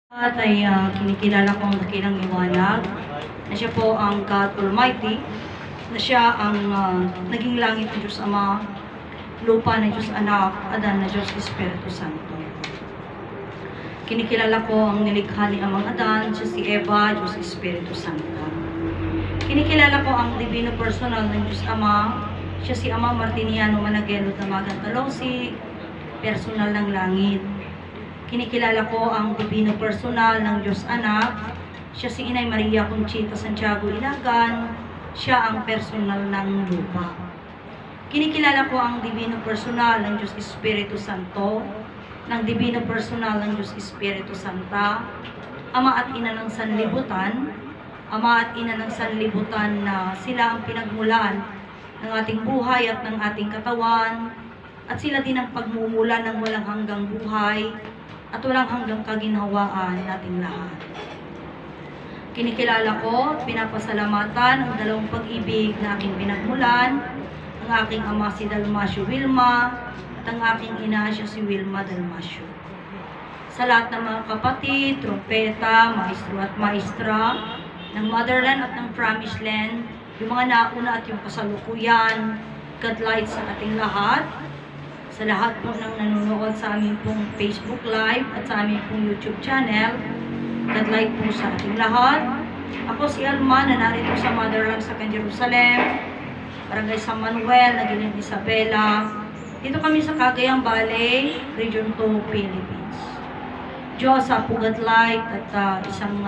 At ay kinikilala ko ang dakilang liwanag na siya po ang God Almighty, na siya ang naging langit ng Diyos Ama, lupa ng Diyos Anak, Adan na Diyos Espiritu Santo. Kinikilala ko ang nilikha ni Amang Adan, siya si Eva, Diyos Espiritu Santo. Kinikilala ko ang divino personal ng Diyos Ama, siya si Ama Martiniano Managuelo Damagan Talosi, personal ng langit. Kinikilala ko ang divino personal ng Diyos Anak, siya si Inay Maria Conchita Santiago Ilagan, siya ang personal ng lupa. Kinikilala ko ang divino personal ng Diyos Espiritu Santo, ng divino personal ng Diyos Espiritu Santa, Ama at Ina ng Sanlibutan, Ama at Ina ng Sanlibutan na sila ang pinagmulan ng ating buhay at ng ating katawan, at sila din ang pagmumula ng walang hanggang buhay at walang hanggang kaginhawaan nating lahat. Kinikilala ko at pinapasalamatan ang dalawang pag-ibig na aking pinagmulan, ang aking ama si Dalmasio Wilma at ang aking ina siya si Wilma Dalmasio. Sa lahat ng mga kapatid, trompeta, maestro at maestra ng Motherland at ng Promised Land, yung mga nauna at yung kasalukuyan, God light sa ating lahat. Sa lahat po ng nanonood sa aming pong Facebook Live at sa aming pong YouTube channel, God light po sa ating lahat. Ako si Alma na narito sa Motherland sa Jerusalem, Barangay San Manuel, Nagiling Isabela. Dito kami sa Cagayan Valley, Region 2, Philippines. Diyos sa God light at isang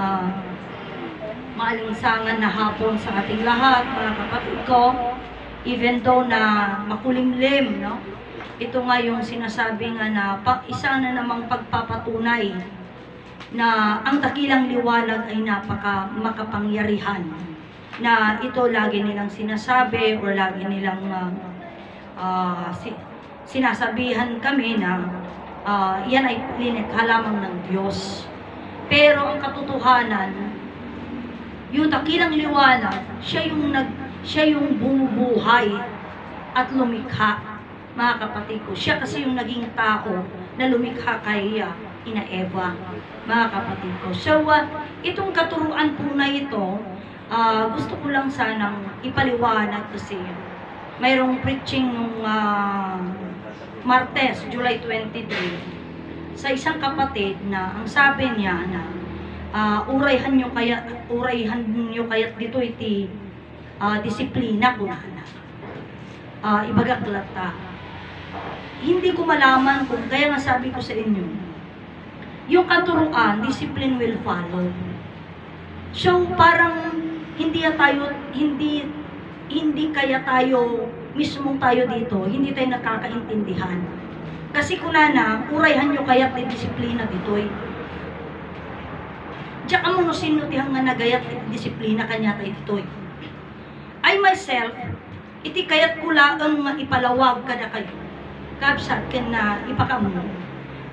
maalinsangan na hapon sa ating lahat, mga kapatid ko. Even though na makulimlim, no? Ito nga yung sinasabi nga na isa na namang pagpapatunay na ang dakilang liwanag ay makapangyarihan. Na ito lagi nilang sinasabi o lagi nilang sinasabihan kami na yan ay linikha lamang ng Diyos. Pero ang katotohanan, yung dakilang liwanag, siya yung bumubuhay at lumikha. Mga kapatid ko, siya kasi yung naging tao na lumikha kay Ina Eva, mga kapatid ko. So, itong katuruan po na ito, gusto ko lang sanang ipaliwanag kasi mayroong preaching nung Martes, July 23, sa isang kapatid na ang sabi niya na urayhan nyo kaya dito iti disiplina ko na ibagaglata. Hindi ko malaman kung kaya nga sabi ko sa inyo, yung katuruan, discipline will follow. So parang hindi kaya tayo mismo tayo dito, hindi tayo nakakaintindihan. Kasi kunana, urayhan nyo kaya ti disiplina ditoy. Diyan mo no sinutihang nga nagayat disiplina kanya tayo ditoy. I myself, iti kayat ko lang nga ipalawag kada kayo. Kabsat ka na ipakamu.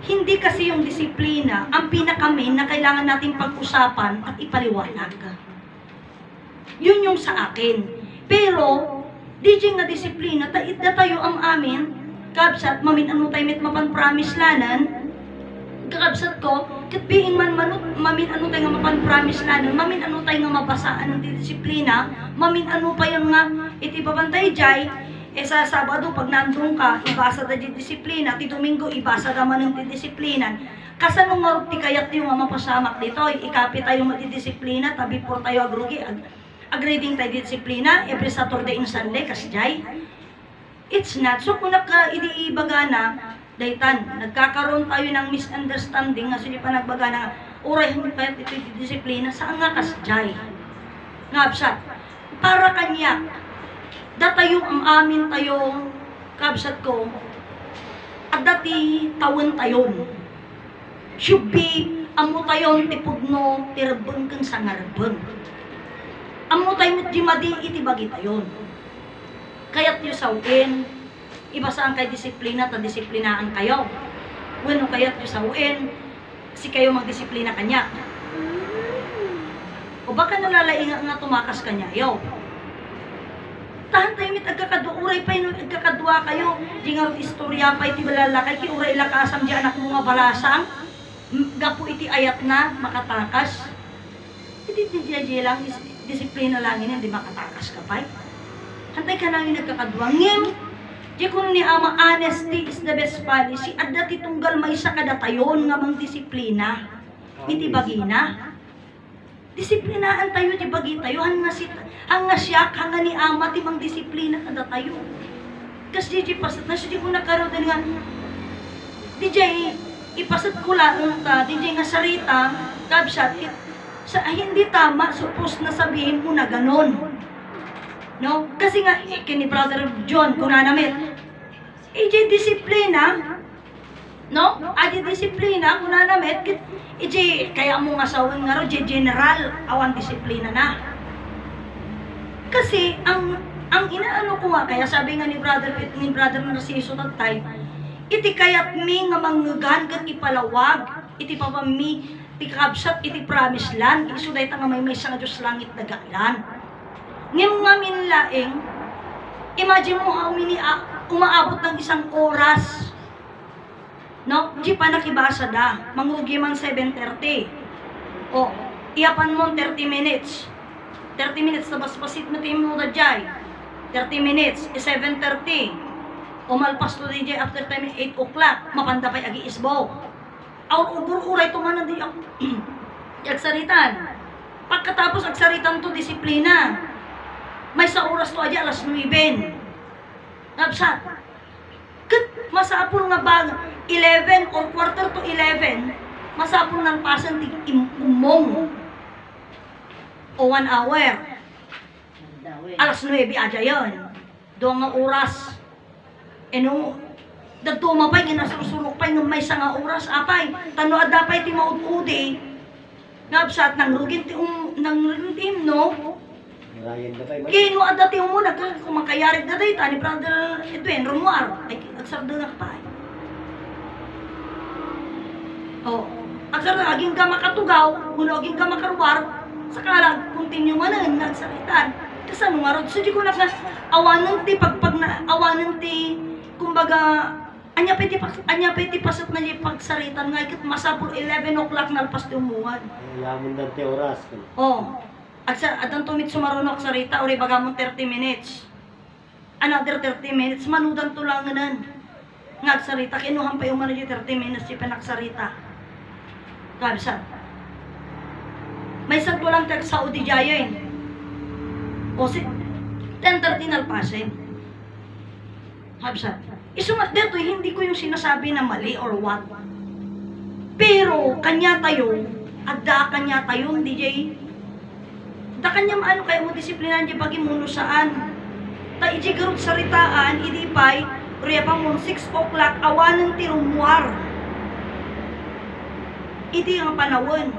Hindi kasi yung disiplina ang pinakamin na kailangan natin pag-usapan at ipaliwanag. Yun yung sa akin. Pero, di nga disiplina, tayo ang amin, kabsat, mamin ano tayo mit mapan-promise lanan, kabsat ko, katbiing mamin ano tayo nga mapan-promise lanan, mamin ano tayo nga mabasaan ng disiplina, mamin ano pa yung nga, iti babantay jay, sa Sabado, pag nandun ka, ibasa da di disiplina, ti Domingo, ibasa naman ng didisiplinan. Kasanong maruti kayat yung mapasamak dito, ikapi tayo matidisiplina, tabi po tayo agrugi, agreading tayo disiplina, every Saturday and Sunday, kasjay. It's not. So, kung naka-iibaga na, daytan, nagkakaroon tayo ng misunderstanding, nga sili pa nagbaga na, uray, hindi kayat ito disiplina, saan nga kasjay? Ngapsat, para kanya, datayo ang amin tayo, kabsat ko, at dati tawon tayon. Should be, amo tayon tipudno, tirbon kang sangarbon. Amo tayo mo't jimadi itibagi tayon. Kaya't yu sawin, ibasaan kay disiplina, ta disiplinaan kayo. Bueno, kaya't yu sawin, si kayo magdisiplina kanya. O baka nalalainga nga tumakas kanya, yo. Tahan tayo mit agkakaduuray pa yun, agkakadua kayo. Di nga istorya pa iti balalakay, ki uray lakasam di anak mo nga balasang. gapo iti ayat na makatakas. Iti di lang disiplina lang ini di makatakas ka pa. Hantay ka nang nagkakadwangin. Di kung ni ama honesty is the best policy. Adda ti tunggal may sa kadatayon nga mang disiplina. Iti bagina. Disiplinaan tayo di bagi tayo. Hanga siya hanga ni ama ti mang disiplina kadatayo. Kasi di pasat na siya di ko nagkaroon nga. Di ipasat ko lang ta, di nga sarita, kabsat, hindi tama, suppose na sabihin mo na ganon. No? Kasi nga, kini Brother John, kung nanamit, disiplina, no? Disiplina, kung nanamit, kaya mong asawan nga ro, general, awan disiplina na. Kasi, ang inaano ko nga, kaya sabi nga ni Brother Narciso tatay, iti kayat mi nga manggahan kat ipalawag, iti papami, iti kabsat, iti promise land, iti suday nga may sa nga Diyos langit nagalan. Ngayon nga minlaing, imagine mo how many, umaabot ng isang oras, no? Di pa nakibasa da, mangugi man 7:30. O, iyapan mo 30 minutes. 30 minutes, tabas-pasit mo mo da jay. 30 minutes, 7:30. Umalpas to DJ after time 8 o'clock, mapanda pa'y agi isbo. Uray tumanan di agsaritan. Pagkatapos agsaritan to disiplina. May sa oras to aja alas 9. Nabsat. Kat masapul nga bag 11 or quarter to 11, masapul ng pasan ti umong. O 1 hour. Alas 9 aja yon. Doon nga oras. Dagtuma pa'y ginasursurok pa'y ng may nga oras apay. Tano adapay ti maud-udi. Nabsat nang rugin ti no? Kino adda ti mo kumakayari da day tani Brother Edwin Romuar. Ay agsarda nga pa. Oh, agsarda aging ka makatugaw, kuno aging ka makarubar, sakala continue manan nagsalitan. Kasano nga rod, so di ko na awanan ti awanan ti kumbaga, anya peti pasat na yung pagsaritan nga, ikot masapul 11 o'clock na alpas tumuhan. Yaman lang ti oras. Oo. Atang tumit sumarunok sarita, uri baga mo 30 minutes. Another 30 minutes, manudan to lang nan. Nagsarita, kinuhan pa yung mga 30 minutes yung pinagsarita. Kabsat. May sagto lang tag Saudi Jayan. O si 10:30 na alpasin. Habsat. Isumat dito, hindi ko yung sinasabi na mali or what. Pero, kanya tayo, adda kanya tayo, DJ. Da kanya maano kayo mo disiplinan di bagi muno saan. Ta iji garot saritaan, idi pay, uriya pa mo 6 o'clock, awanan ti rumuar. Idi ang panawon.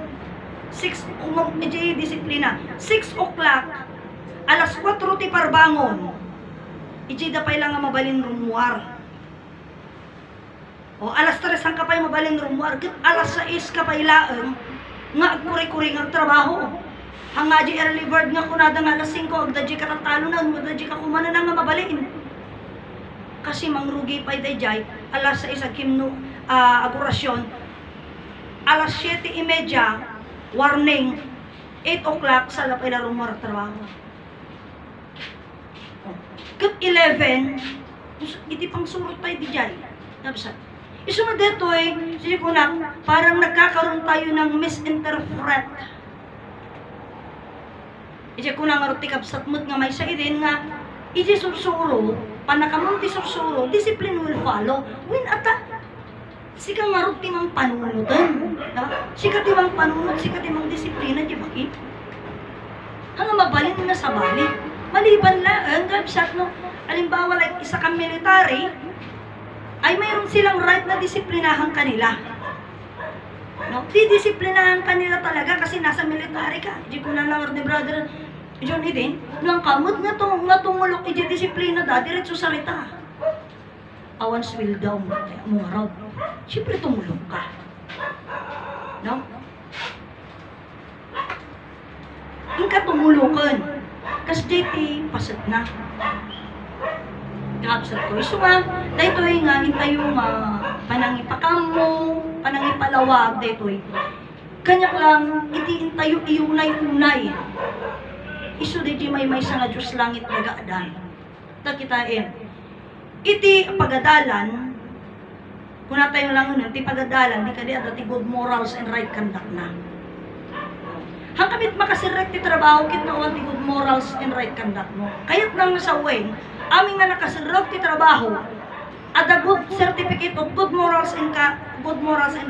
6, iji disiplina. 6 o'clock, alas 4 ti parbangon. Iji da pay lang nga mabalin rumuar. O alas 3 ang kapay mabalin rumuar. Alas 6 kapay laeng nga agkuri-kuri nga trabaho. Hanga di early bird nga kunada nga alas 5 agda di katatalo na, agda di ka kumana na nga mabalin. Kasi mangrugi pa'y dayjay, alas 6 agkimno agorasyon. Alas 7:30, warning, 8 o'clock sa lapay na rumuar trabaho. Kat 11, iti pang surot tayo di jay. Nabsa. Isunod dito sige ko na, parang nagkakaroon tayo ng misinterpret. Ije ko na nga roti kapsat mo't nga may sa idin nga, ije sursuro, panakamang ti sursuro, discipline will follow. When ata, sika nga roti mang panunutan. Sika ti mang panunut, sika ti mang disiplina, di bakit? Hanga mabalin na sa bali. Maliban lang, kapsat no, alimbawa like isa kang military, ay mayroon silang right na disiplinahan kanila. No? Didisiplinahan kanila talaga kasi nasa military ka. Di ko na lang ni Brother John Eden, nang kamot nga tumulok, disiplina da, diretso salita. Awan will daw mo, mga rod. Siyempre tumulong ka. No? Ingka tumulukan. Kasi dito, pasad na. Kapsat ko. So nga, dahil nga, hintayo nga, panangipakam mo, panangipalawag daytoy. Kanya lang itiin tayo iunay-unay. Isu di may sa nga Diyos langit nagaadan. Takitain. Iti pagadalan, kung tayo lang nun, iti pagadalan, di kadi at good morals and right conduct na. Hang kamit makasirek ti trabaho, kit na ti good morals and right conduct mo. Kayat nang sa way, aming nga nakasirek ti trabaho, at the good certificate of good morals and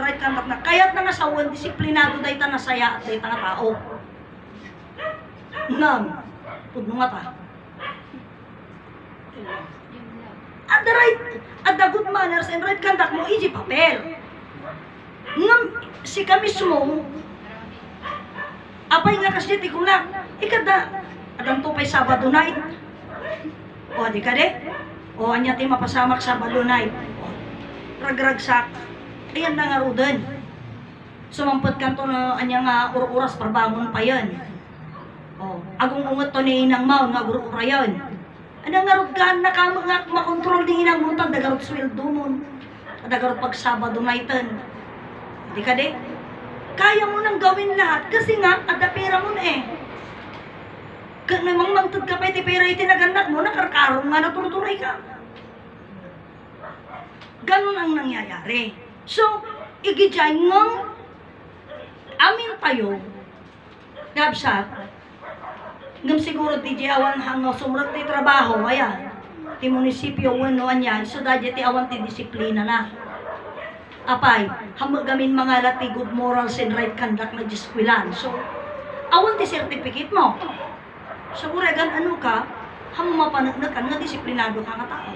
right conduct na. Kayat na nga sa way, disiplinado dahi ta nasaya at dahi ta nga tao. Nam, pudno nga ta. At the good manners and right conduct mo, iji papel. Ngam, si kami sumo, apay nga kasi ti kunak, ikada, adang to pa'y Sabado night. O, di ka de? O, anya ti mapasamak Sabado night. Ragragsak. Ayan na nga rudan. Sumampot ka to na anya nga oras parbangon pa yan. O, agong ungot to ni inang maun nga ura yan. Anang nga rudgan na ka makontrol di inang muntag, dagarot sweldo mo. Dagarot pag Sabado nightan. Di ka de? Kaya mo nang gawin lahat kasi nga, ada pera mo na eh. Kaya namang mangtod ka pa iti pera iti naganak mo, nakarkarong nga naturuturay ka. Ganon ang nangyayari. So, igijay ng amin tayo, gabsat, ngam siguro ti awan hangaw sumrot ti trabaho, ayan, ti munisipyo wanoan yan, so dadya ti awan ti disiplina na. Apay, hamagamin mga lati good morals and right conduct na diskwilan. So, awan ti certificate mo. So, uragan ano ka, hamamapanagnakan nga disiplinado ka nga tao.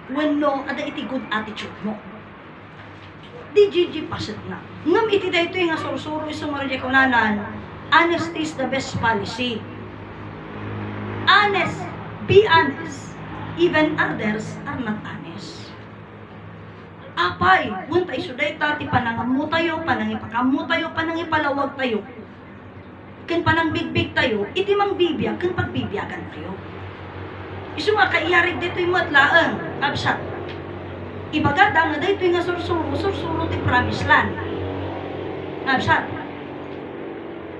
When no, ada iti good attitude mo. Di Gigi pasit na. Ngam iti dayto nga sursuro isang marja kunanan, honesty is the best policy. Honest, be honest. Even others are not honest. Apay, buntay suday ta, ti panangamu tayo, panangipakamu tayo, panangipalawag tayo. Kan panang bigbig tayo, iti mang bibiyag, kan pagbibiyagan tayo. Isu nga kaiyarig dito yung matlaan, absat. Ibagada nga dito yung sursuro ti promised land. Absat.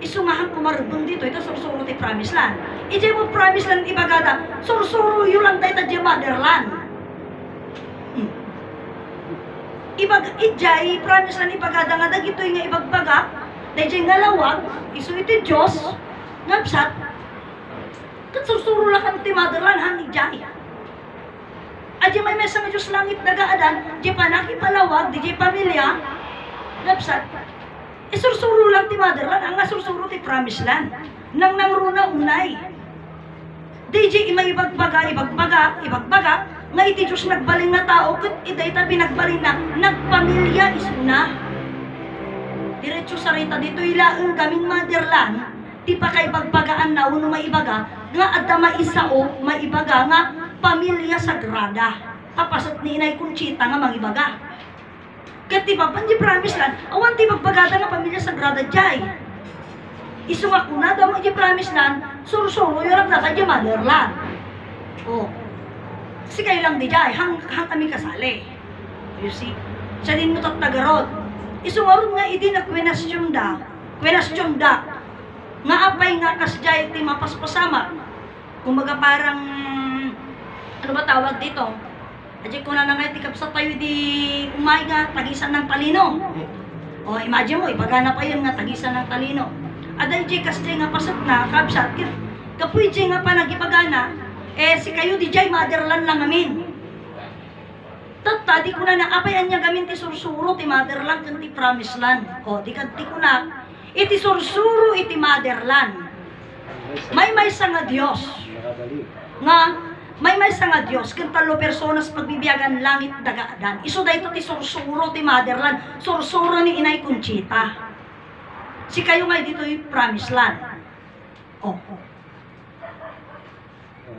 Isu nga hang kumarubong dito, ito sursuro ti promised land. Iti mo promised land ibagada, sursuro yun lang tayo ti motherland. Ijay, promise lang ibagada nga dagito yung ibagbaga, dahil nga lawag, iso iti Diyos, ngabsat, katsursuro lang kan ti motherland, han ijay. Adya may mesa nga Diyos langit nagaadan, di pa nakipalawag, di pamilya, ngabsat, isursuro lang ti motherland, ang asursuro ti promise land, nang nangruna unay. Di may ibagbaga, nga iti Diyos nagbaling na tao, kat iday ta pinagbaling na, nagpamilya isuna. Diretso sa rita dito ilaang gaming motherland, ti pa kay bagbagaan na uno maibaga, nga adda maisao, maibaga nga pamilya sagrada. Kapasat ni Inay Conchita nga mangibaga. Kat ti pa di promise land, awan ti bagbagada nga pamilya sagrada jay. Isu nga kuna daw iti promise land, sursuro yung nata di motherland. Oh. Kasi kayo lang di jay, hang kami kasali. You see? Siya din mo tagarod. Isumarod nga idi na kwenasyon da, nga apay nga kasjay ti mapaspasama. Kumbaga parang, ano ba tawag dito? Adya ko na nga iti kapsa tayo di umay nga, tagisan ng talino. O imagine mo, ipagana pa yun nga, tagisan ng talino. Aday di kasjay nga pasat na, kapsat, kapuy di nga pa nagipagana, si kayo di jay motherland lang amin. Tata, di ko na apay anya gamin ti sursuro ti motherland kan ti promised land. O, di ko na, iti sursuro iti motherland. May sa nga Diyos. Nga, may sa nga Diyos, kan talo personas pagbibiyagan langit dagaadan. Iso da ito ti sursuro ti motherland, sursuro ni Inay Conchita. Si kayo nga dito yung promised land. O,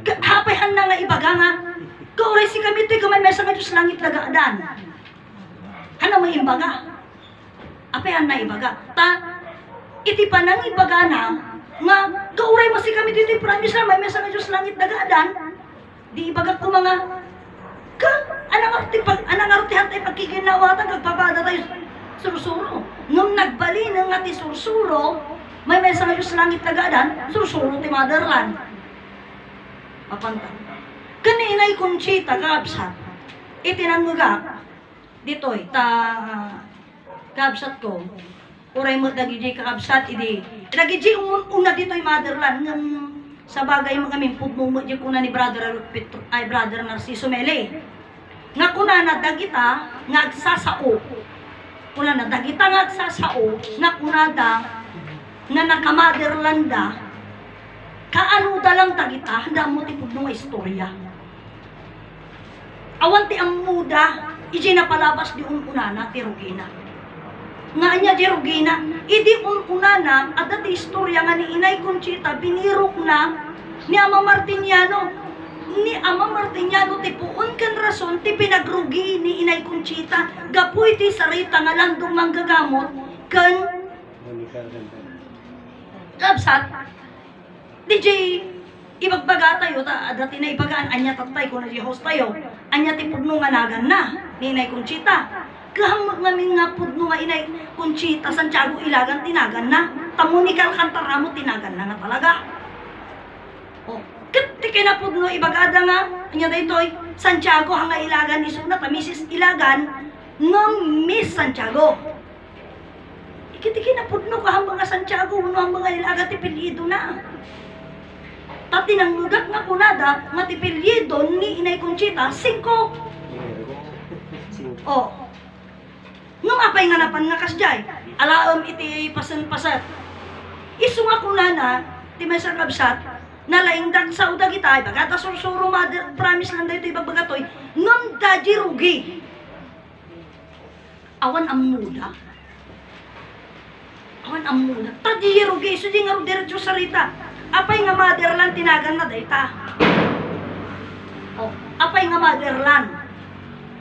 hapayhan na nga ibaga nga, kauray si kami ito'y kamay mesa nga Diyos langit nagaadan. Hana may imbaga. Apayan na ibaga. Iti pa nang ibaga na, nga kauray mo si kami ito'y promise na may mesa nga Diyos langit nagaadan. Di ibaga ko mga, anang artihan tayo pagkikinawatan, kagpabada tayo, sursuro. Nung nagbali ng ati sursuro, may sa ngayon sa langit tagadan, sursuro ti motherland. Papanta. Kaninay Conchita, kaabsat, itinanggagak, dito'y, kaabsat ko, uray mo dagijay kaabsat, dagijay una dito'y motherland, ng sa bagay mo kami, pupumumo di kuna ni brother Narciso Mele. Nga kuna na dagita, nga agsasao. Kuna na dagita nga agsasao, nga kuna da, nga naka-motherland da, kaano da lang dagita, handa mo tipod nga istorya. Awan ti ang muda, iji na palabas di ununana, ti Rugina. Nga anya di Rugina, idi ununana, at dati istorya nga ni Inay Conchita, binirok na ni Ama Martiniano. Ni Ama Martiniano, ti puon kan rason, ti pinagrugi ni Inay Conchita, gapoy ti sarita nga landong manggagamot, kan labsat, DJ, ibagbaga tayo, dati na ibagaan, anya tatay ko na di host tayo, anya ti pudno nga nagan na, ni Inay Conchita. Kahamot namin nga pudno nga Inay Conchita, Santiago Ilagan, tinagan na. Tamuni Alcantara mo, tinagan na nga talaga. O, kati kinapudno, ibagada nga, anya da ito'y, Santiago, hanga Ilagan, isuna, Mrs. Ilagan, ng Miss Santiago. Ikiti kinapudno ka hambang nga Santiago, uno hambang nga Ilagan, tipilido na. Tati nang nugat nga kunada, nga tipilido ni Inay Conchita, 5. O, nung apay nga napan nga kasjay, alaom iti pasan-pasat. Isu nga kunana, ti may sakabsat, nalaingdag sa udag itay, bagata sursuro mother, promise lang dahi ito ibagbagatoy, nung daji rugi. Awan ang muda. Awan ang muda. Daji rugi, so di nga ro diretso sarita. Apay nga motherland, tinagan na dahi ta. O, apay nga motherland.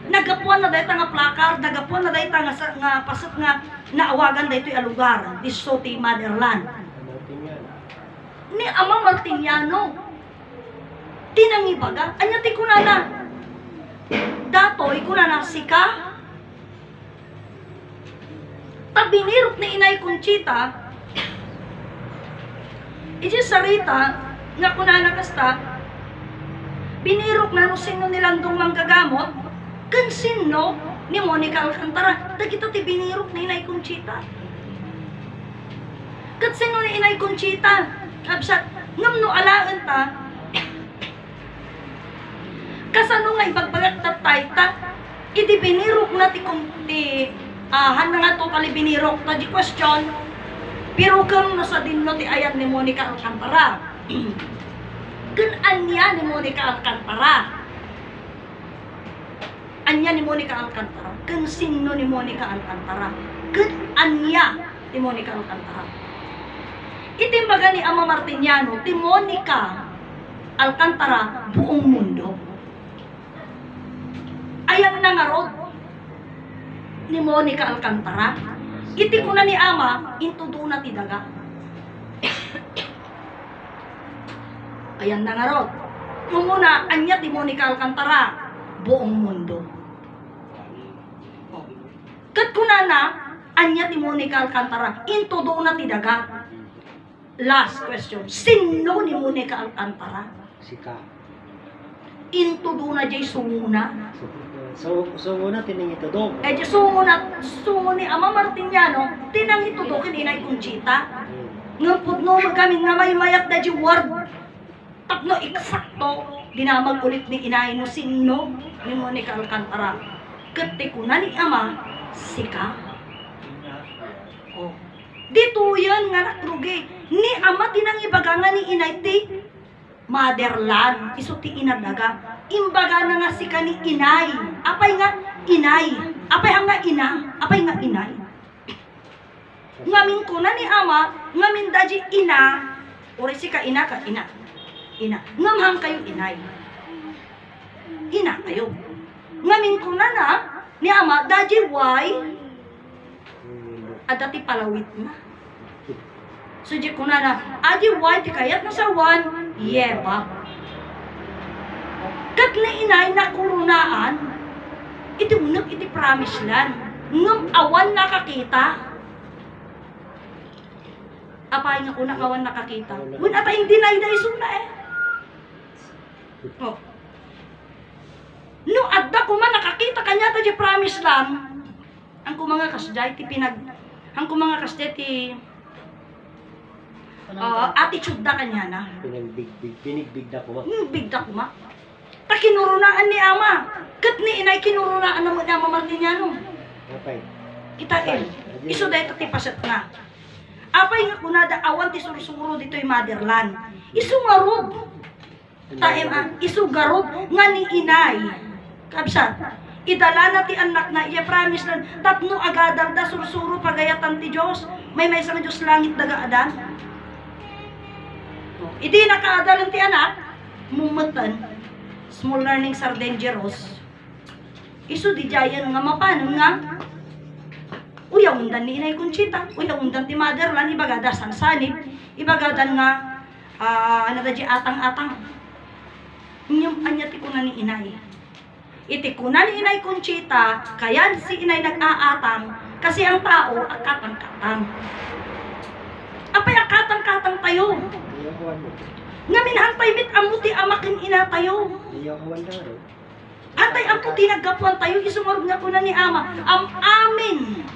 Nagapuan na dahita nga plakar, nagapuan na dahita nga pasat nga naawagan dahito yung lugar, Disoti Motherland. Ni Ama Martiniano, tinangibaga, anya ti kunana, datoy kunana sika, tabinirok ni Inay Conchita, iti sarita, nga kunana kasta, binirok na no sino nilandong manggagamot, kan sino ni Monica Alcantara, dagito ti binirok ni Inay Conchita. Kat sino ni Inay Conchita, kabsat, ngam no alaan ta, kasano nga ibagbagat tatay ta, iti binirok na ti han na nga to kali binirok, ta di question, pero kang nasa dinno ti ayan ni Monica Alcantara. Kan anya ni Monica Alcantara, anya ni Monica Alcantara, kan sino ni Monica Alcantara, kan anya ni Monica Alcantara. Itimbaga ni Ama Martiniano, ti Monica Alcantara, buong mundo. Ayan na nga rod ni Monica Alcantara, iti ko na ni Ama, intudo na ti daga. Ayan na nga rod. Muna, anya ti Monica Alcantara, buong mundo. Kat kunana, anya ti Monica Alcantara, into do na ti daga. Last question, sino ni Monica Alcantara? Sika. Into do na jay sumuna. Sumuna tinangito do. Jay sumo ni Ama Martiniano, tinangito do kin Inay Conchita. Ngampod no magkaming na may mayat na jay word. Tapno eksakto, dinamag ulit ni Inay no sino ni Monica Alcantara. Kati ko na ni Ama, sika. Oh. Dito yan nga nakrugi. Ni Ama tinangibaga nga ni Inay ti motherland. Iso ti inadaga. Imbaga na nga sika ni Inay. Apay nga Inay. Apay nga ina. Apay nga Inay. Ngamin ko na ni Ama, ngamin daji ina. Uri sika ina ka, ina. Ina. Ngamhang kayo Inay. Ina kayo. Ngamin ko na ni Ama, daji why? Adati palawit na. So di ko na adi why ti kayat na sa one, yeba. Kat na Inay na kurunaan, iti unag iti promise lan. ngam awan nakakita. Apay nga kuna awan nakakita. When ata hindi na isuna eh. Oh. No adda ko man nakakita kanya ta di promise lang. Ang kumanga kasjay ti ang kumanga kasjay ti attitude da kanya na. Pinigbigda ko ma. Bigda ko ma. Ta kinurunaan ni ama. Kat ni inay kinurunaan na mo ni ama Martiniano. Okay. Kita iso dahil ti pasat na. Apay nga kunada awan ti sursuro dito yung motherland. Isu ngarod. Taem isu garod nga ni inay. Kabsat. Idala na ti anak na iya promise lang tatno agadal da sursuro pagayatan ti Dios. May sang Dios langit dagaadan. Idi nakaadalan ti anak mumutan. Small learnings are dangerous. Isu di jayan nga mapanon nga uyaw undan ni Inay Conchita, uyaw undan ti motherland, ibagada sansanib, ibagadan nga, ano da di atang-atang. Inyong anya ti kuna ni Inay. Iti kuna ni Inay Conchita, kaya si Inay nag-aatang, kasi ang tao, akatang-katang. Apay akatang-katang tayo. Ngamin hantay mit amuti amakin ina tayo. Hantay amuti naggapuan tayo, isumorog nga kuna ni ama, amin.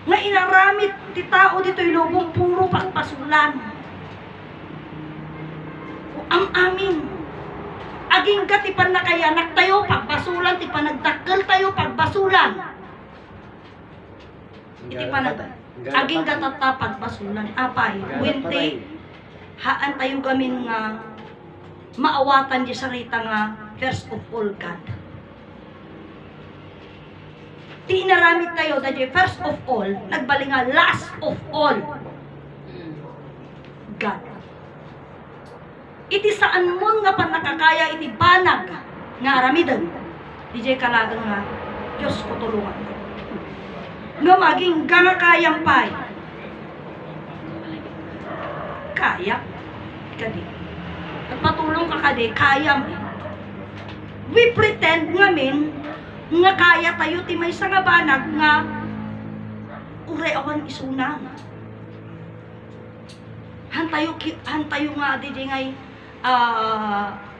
Nga inaramit ti tao dito'y lubong puro pagpasulan. Ang amin. Aging ka ti panakayanak tayo pagpasulan, ti panagdakkel tayo pagpasulan. Iti aging katata pagpasulan. Apay, wente, haan tayo gamin nga maawatan di sarita nga first of all God. Ti inaramit tayo dahil first of all, nagbaling nga last of all. God. Iti saan mo nga pa nakakaya iti banag nga aramidan. Di kalagang nga, Diyos ko tulungan. Nga maging nga kayang pay. Kaya. Kadi. At patulong ka kadi, kayam. We pretend ngamin nga kaya tayo ti may nga banag nga ureawan isuna. Hantayo nga di ngay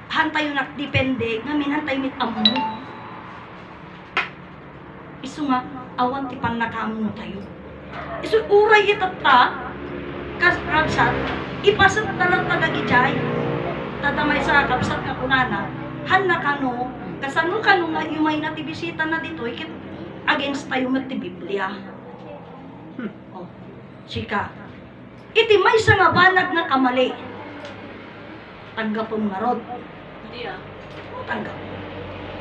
hantayo nakdepende ngamin hantayo mit amo. Isu nga awan ti pannakamu tayo. Isu uray itata kabsat ipasat talang tagagijay. Tatamay sa kabsat nga kunana hanna kano kasano ka nung umay na tibisita na dito, ikit against tayo mat ti Biblia. Oh, sika. Iti may sa nga banag na kamali. Tanggapon nga rod. Tanggap.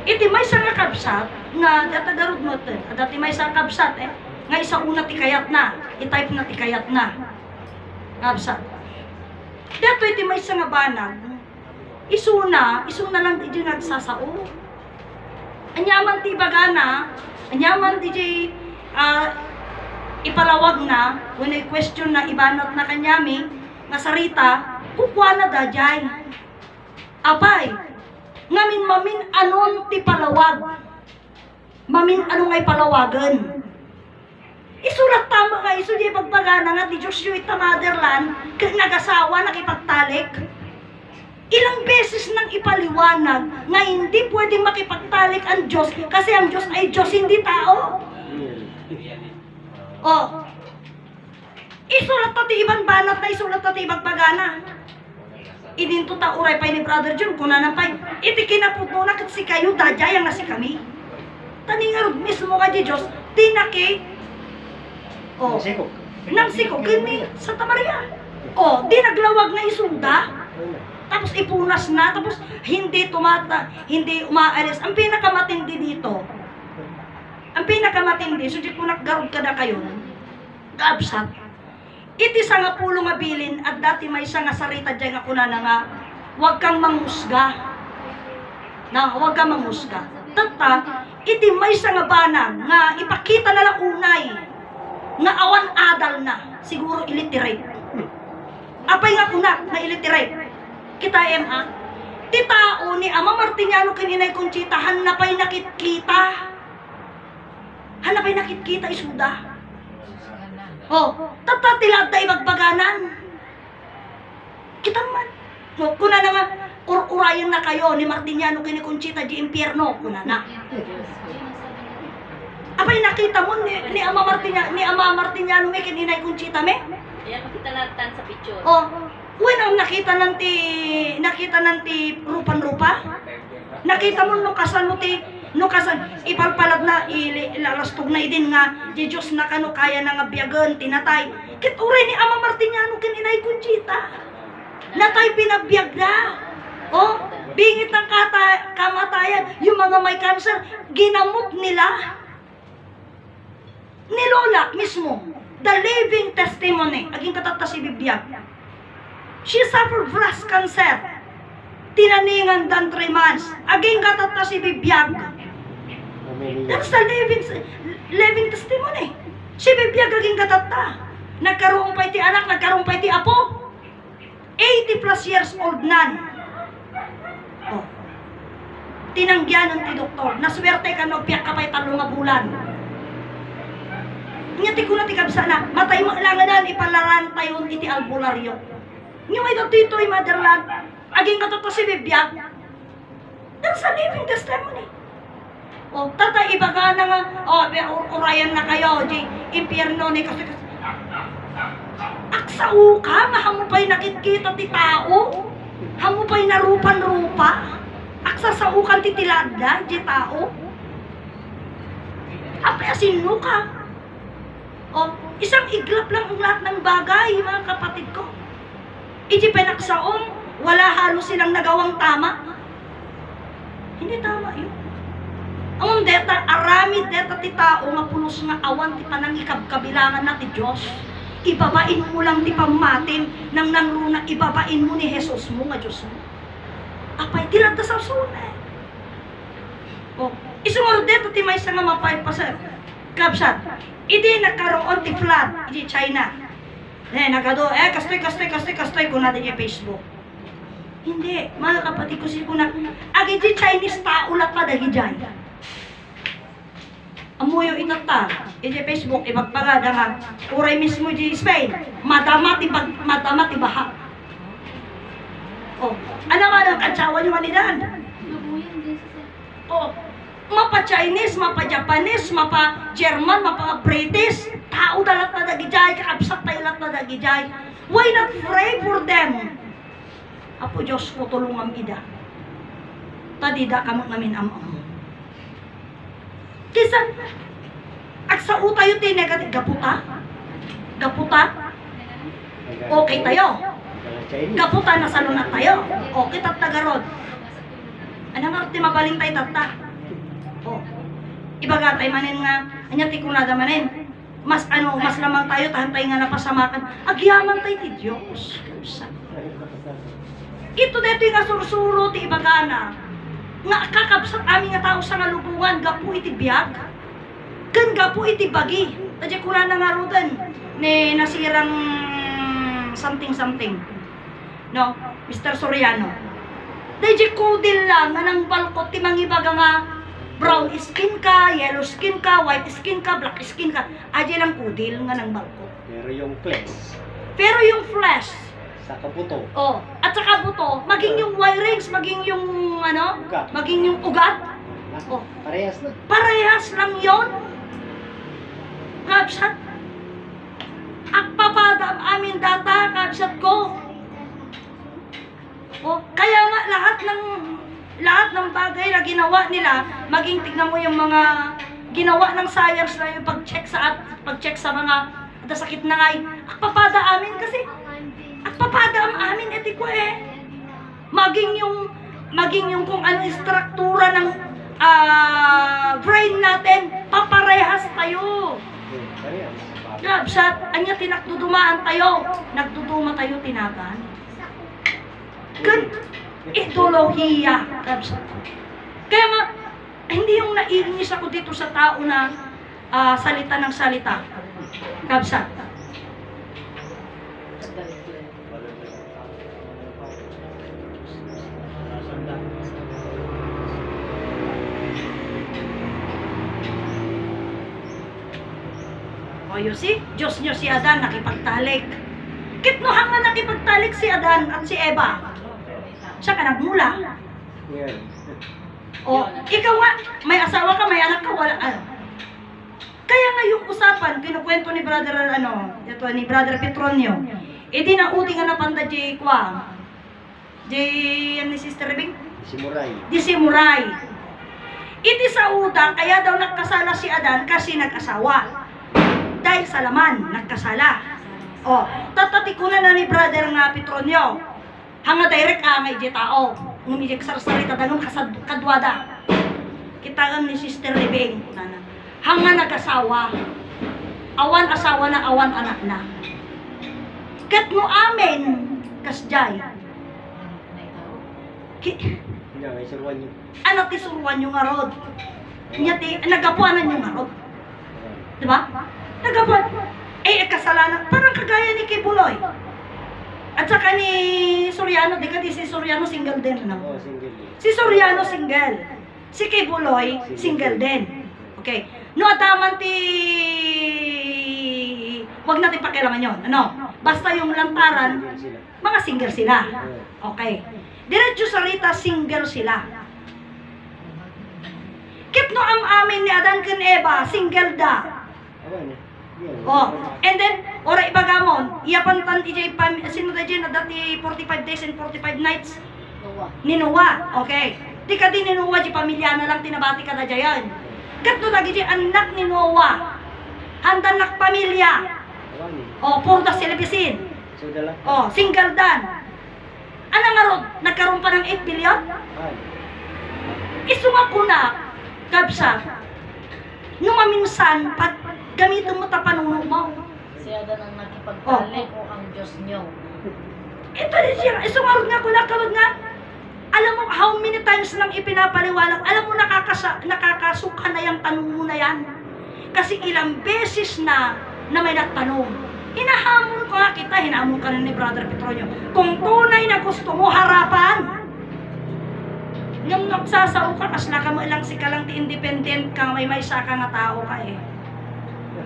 Iti may sa nga kabsat, nga datagarod mo ito. Dati may sa kabsat nga isa una ti kayat na. I-type na ti kayat na. Kabsat. Dato iti may sa nga banag, isuna lang di nagsasao. Anyaman ti bagana, anyaman ti ipalawag na, when I question na ibanat na kanyami, nga sarita, kukwa na dajay. Apay, ngamin mamin anon ti palawag. Mamin anong ay palawagan. Isulat tama nga, iso di pagpagana nga, ti Diyos yu ita motherland, nagasawa, nakipagtalik. Ilang beses nang ipaliwanag nga hindi pwedeng makipagtalik ang Diyos kasi ang Diyos ay Diyos, hindi tao. Oh. Isulat ta ti ibang banat na isulat ta ti ibang pagana. Idinto ta uray pay ni Brother John kunanan pay iti kinaputo na ket si kayo dajay nga si kami. Taningarod mismo nga di Diyos tinaki. Oh. Nang siko kini sa Maria. Oh, di naglawag nga isunda. Tapos ipunas na, tapos hindi umaalis. Ang pinakamatindi dito, so di ko nakgarod ka na kayo, gaabsat. Iti sa nga pulo nga bilin, at dati may isa nga sarita dyan nga kuna na nga, huwag kang manghusga. Huwag kang manghusga. Tata, iti may isa nga banang, nga ipakita na lang unay, nga awan adal na, siguro illiterate. Apay nga kuna, na illiterate. Kita ti tao ni Ama Martiniano ken Inay Conchita han napay nakikita. Hanapay nakikita isuda. Tatatilad na ibagbaganan. Kita man. Kuna na nga, urayan na kayo ni Martiniano kini Conchita di impyerno. Kuna na. Apay nakita mo ni Ama Martiniano may kininay Conchita me? Yan, makita natin sa picture. When ang nakita nanti rupan-rupa? Nakita mo nung kasal mo ipalpalad na ilalastog na idin nga di Diyos na kano kaya na nga biyagan tinatay kit uray ni Ama Martiniano kininay Conchita natay pinabiyag na bingit ng kamatayan yung mga may cancer ginamot nila ni Lola mismo the living testimony aging katata si bibiyag she suffered breast cancer tinaningan dan 3 months aging katata si bibiyag. That's the living testimony. Si bibiyag aging katata. Nagkaroon pa iti anak, nagkaroon pa iti apo. 80 plus years old nan. Tinanggihan ng ti doktor. Naswerte ka no, piyak ka pa'y 3 bulan. Ngati ko na ti kabsa na, matay mo lang na ipalaran tayo iti albularyo. Nga may dito yung motherland, aging katata si bibiyag. That's a living testimony. Tata ibaga na nga, urayan na kayo, di impyerno ni kasi aksao ka, nga hamo pa'y nakikita ti tao, hamo pa'y narupan-rupa, aksasaukan ti tilada, di tao, apay asino ka. Isang iglap lang ang lahat ng bagay, mga kapatid ko. Iti penaksaong, wala halos silang nagawang tama. Hindi tama yun. Ang deta, aramid deta ti tao nga pulos nga awan ti panang ikabkabilangan na ti Diyos. Ibabain mo lang ti pamatin nang nangruna, ibabain mo ni Jesus mo nga Diyos mo. Apay, tilad na sa sunay. Isunod deta ti may nga mapay pa sir. Kapsat, hindi nagkaroon ti flood, hindi China. Nagado, kastoy, kung natin yung Facebook. Hindi, mga kapatid ko si kunak, agi di Chinese tao lang pa dagi dyan. Amuyo itata, iti Facebook, ibagpagada nga, uray mismo di Spain, madama ti baha. Ano nga ng katsawa nyo manidan? Mapa Chinese, mapa Japanese, mapa German, mapa British, tao dalat na dagijay, kakabsat tayo lat na dagijay. Why not pray for them? Apo Diyos ko tulungan ida. Tadida kamot namin amam. Kisa, aksao tayo tinagat, gaputa? Okay tayo. Gaputa na salunat tayo. Okay, tagarod. Ano nga, mabaling tayo tata. Ibaga tayo manin nga, anya ti kunada manin. Mas lamang tayo, tahan tayo nga napasamakan. Agyaman tayo ti Diyos. Ito dito yung asursuro ti ibagana. Nga kakabsat aming nga tao sa ngalubungan, gapu iti biyag. Kan gapu iti bagi. Tadya kuna na nga rudan ni nasirang something. No? Mr. Soriano. Tadya kudil lang nga nang balkot ti mangibaga nga brown skin ka, yellow skin ka, white skin ka, black skin ka. Adya lang kudil nga nang balkot. Pero yung flesh, saka buto. At saka buto, maging yung wirings, maging yung ugat. maging yung ugat. Parehas na. Parehas lang yon. Kabsat. Akpapada amin data, kabsat ko. Kaya nga lahat ng bagay na ginawa nila, maging tignan mo yung mga ginawa ng science na yung pag-check sa mga sakit na ngay. Akpapada amin kasi papada ang amin etiko maging yung kung ano struktura ng brain natin paparehas tayo. Kabsat, anya tinakdudumaan tayo, nagduduma tayo tinagan. Kan ideolohiya, kabsat. Kaya nga hindi yung naiinis ako dito sa tao na salita ng salita. Kabsat. O you see, Diyos nyo si Adan nakipagtalik. Kitno hanga nakipagtalik si Adan at si Eva. Siya ka nagmula. Yan. O, ikaw nga, may asawa ka, may anak ka, wala, ano. Kaya nga yung usapan, kinukwento ni Brother, ni Brother Petronio, di nauti nga na panda di kwa, yan ni Sister Rebing, Si Muray. di si Muray. Iti sa uda, kaya daw nagkasala si Adan kasi nag-asawa. Dahil sa laman, nagkasala. O, tatatikunan na ni Brother nga Petronio, hanga direct angay di tao, ngumijik sarsalita dagang kadwada. Kita ang ni Sister Rebing, hanga nag-asawa, awan asawa na, awan anak na. Kat mo amen, kasjay. Yan, may suruan niyo. Anak ti suruan yung arod. Nya ti nagapuanan yung arod. Di ba? Nagapuan. Kasalanan. Parang kagaya ni Kibuloy. At saka ni Soriano, di ka di si Soriano single din, ano? Oo, single din. Si Soriano single. Si Kibuloy single din. Okay. No ataman ti wag natin pakialaman yon. Ano? Basta yung lantaran, Single sila. mga single sila. Okay. Diretso sa Rita, single sila. Kit no am amin ni Adan ken Eva, single da. Awan eh. Yan. Oh, and then, ora ibagamon, iyapan tan ijay sino da dyan na dati 45 days and 45 nights? Noah. Ni Noah, okay. Di ka din ni Noah, di pamilya na lang tinabati ka na dyan. Kat no lagi dyan, anak ni Noah. Handan nak pamilya. Awan eh. Oh, for the celibacy. So, dala. Oh, single dan. Ano nga ron? Nagkaroon pa ng 8 billion? Awan. Isunga ko na, kabsa, nung maminsan, pag gamitin mo tapanuno mo. Si Adan ang nakipagtalik o ang Diyos niyo. Ito din siya, isungarod nga ko na, kalod nga. Alam mo, how many times nang ipinapaliwanag, alam mo, nakakasuka na yung tanong mo na yan. Kasi ilang beses na may nagtanong. Hinahamon ko nga kita, hinahamon ka na ni Brother Petronio. Kung tunay na gusto mo, harapan. Yung nagsasao ka, kas naka mo ilang sikalang ti independent ka, may saka nga tao ka eh.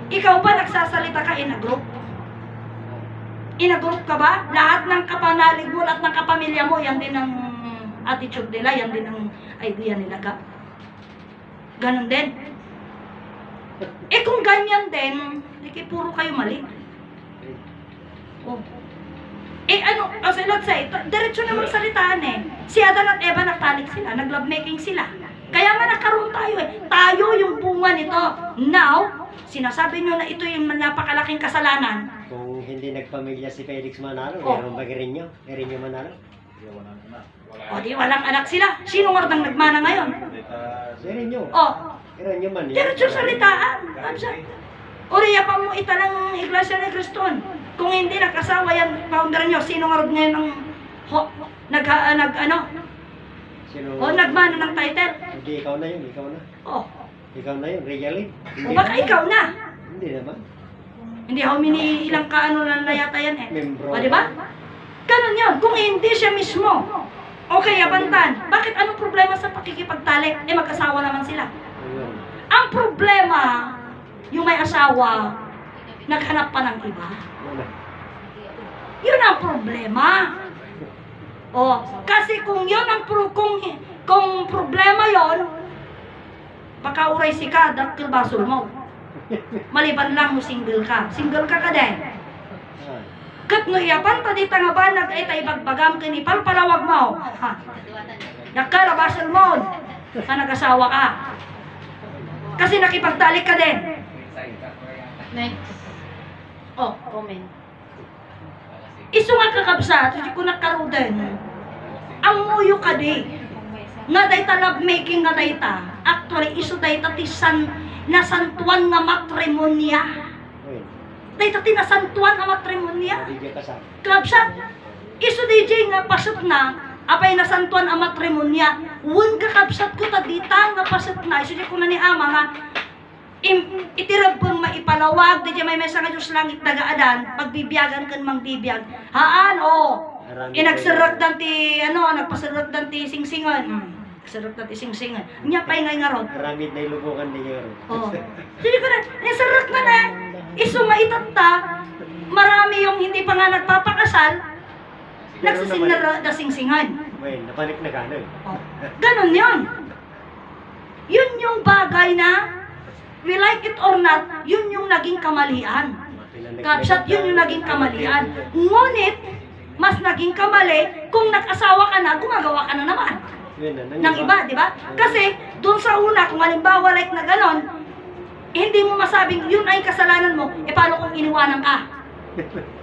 Ikaw ba nagsasalita ka in a group? In a group ka ba? Lahat ng kapanalig mo, lahat ng kapamilya mo, yan din ang attitude nila, yan din ang idea nila ka. Ganon din. Kung ganyan din, puro kayo mali. Oh. Kasi let's say, diretso na magsalitaan eh. Si Adan at Eva nagtalik sila, nag-lovemaking sila. Kaya nga nagkaroon tayo eh. Tayo yung bunga nito. Now, sinasabi nyo na ito yung napakalaking kasalanan. Kung hindi nagpamilya si Felix Manalo, Oh. meron ba Erinyo? Erinyo Manalo? O di walang anak sila. Sino nga nang nagmana ngayon? Si Erinyo. O, Erinyo man yan. diretso salitaan. Uriya pa mo italang Iglesia ni Criston. Kung hindi nakasawa yan, founder nyo, sino nga rin ngayon ang Sino? nagmana ng title? Hindi, ikaw na yun, ikaw na. O, Ikaw na yun, really? o baka ikaw na. Hindi naman. Hindi, how many ilang kaano lang na yata yan eh. Membro. O, di ba? Ganun yun. Kung hindi siya mismo, okay, abantan. Bakit anong problema sa pakikipagtalik? Mag-asawa naman sila. Ayun. Ang problema, yung may asawa, naghanap pa ng iba. Ano? Yun ang problema. O, kasi kung yun ang kung problema yon, baka uray si ka, dakil basol mo. Maliban lang mo single ka. Single ka ka din. Ah. Kat no iyapan ta dita nga banag ay tay bagbagam kini palpalawag mo. Ha. Nakara basol mo. Ka nag-asawa ka. Kasi nakipagtalik ka din. Next. Oh, comment. Isu nga kakabsa, tuji ko nakarudan. Ang muyo ka di. Nga dayta love making nga dayta. Actually isu dayta tisan nasantuan nga matrimonya. Ayun. Dayta tinasantuan nga matrimonya. Hindi ka sa. Klapsat, isu DJ nga pasot na, apay nasantuan ang matrimonya. Wun kakabsat ko ta dita nga pasot na, isu di ko na ni ama nga, itirab kong maipalawag, di may mesa nga Diyos langit dagaadan, pagbibiyagan kan mang bibiyag. Haan, inagsarak dan ti, nagpasarak dan ti singsingan. Sarak dan ti singsingan. Nya pay ngay nga ron. Maramid na ilubukan ninyo rin. Oh. Sige ko na, nasarak na na. Iso nga itata, marami yung hindi pa nga nagpapakasal, nagsising-singhan. Well, napanik na gano'n. Oh, ganon yun. Yun yung bagay na, we like it or not, yun yung naging kamalian. Kapsat, yun yung naging kamalian. Ngunit, mas naging kamali kung nag-asawa ka na, gumagawa ka na naman. Ng iba, di ba? Kasi, doon sa una, kung halimbawa like na ganon, hindi mo masabing yun ay kasalanan mo, e paano kung iniwanan ka?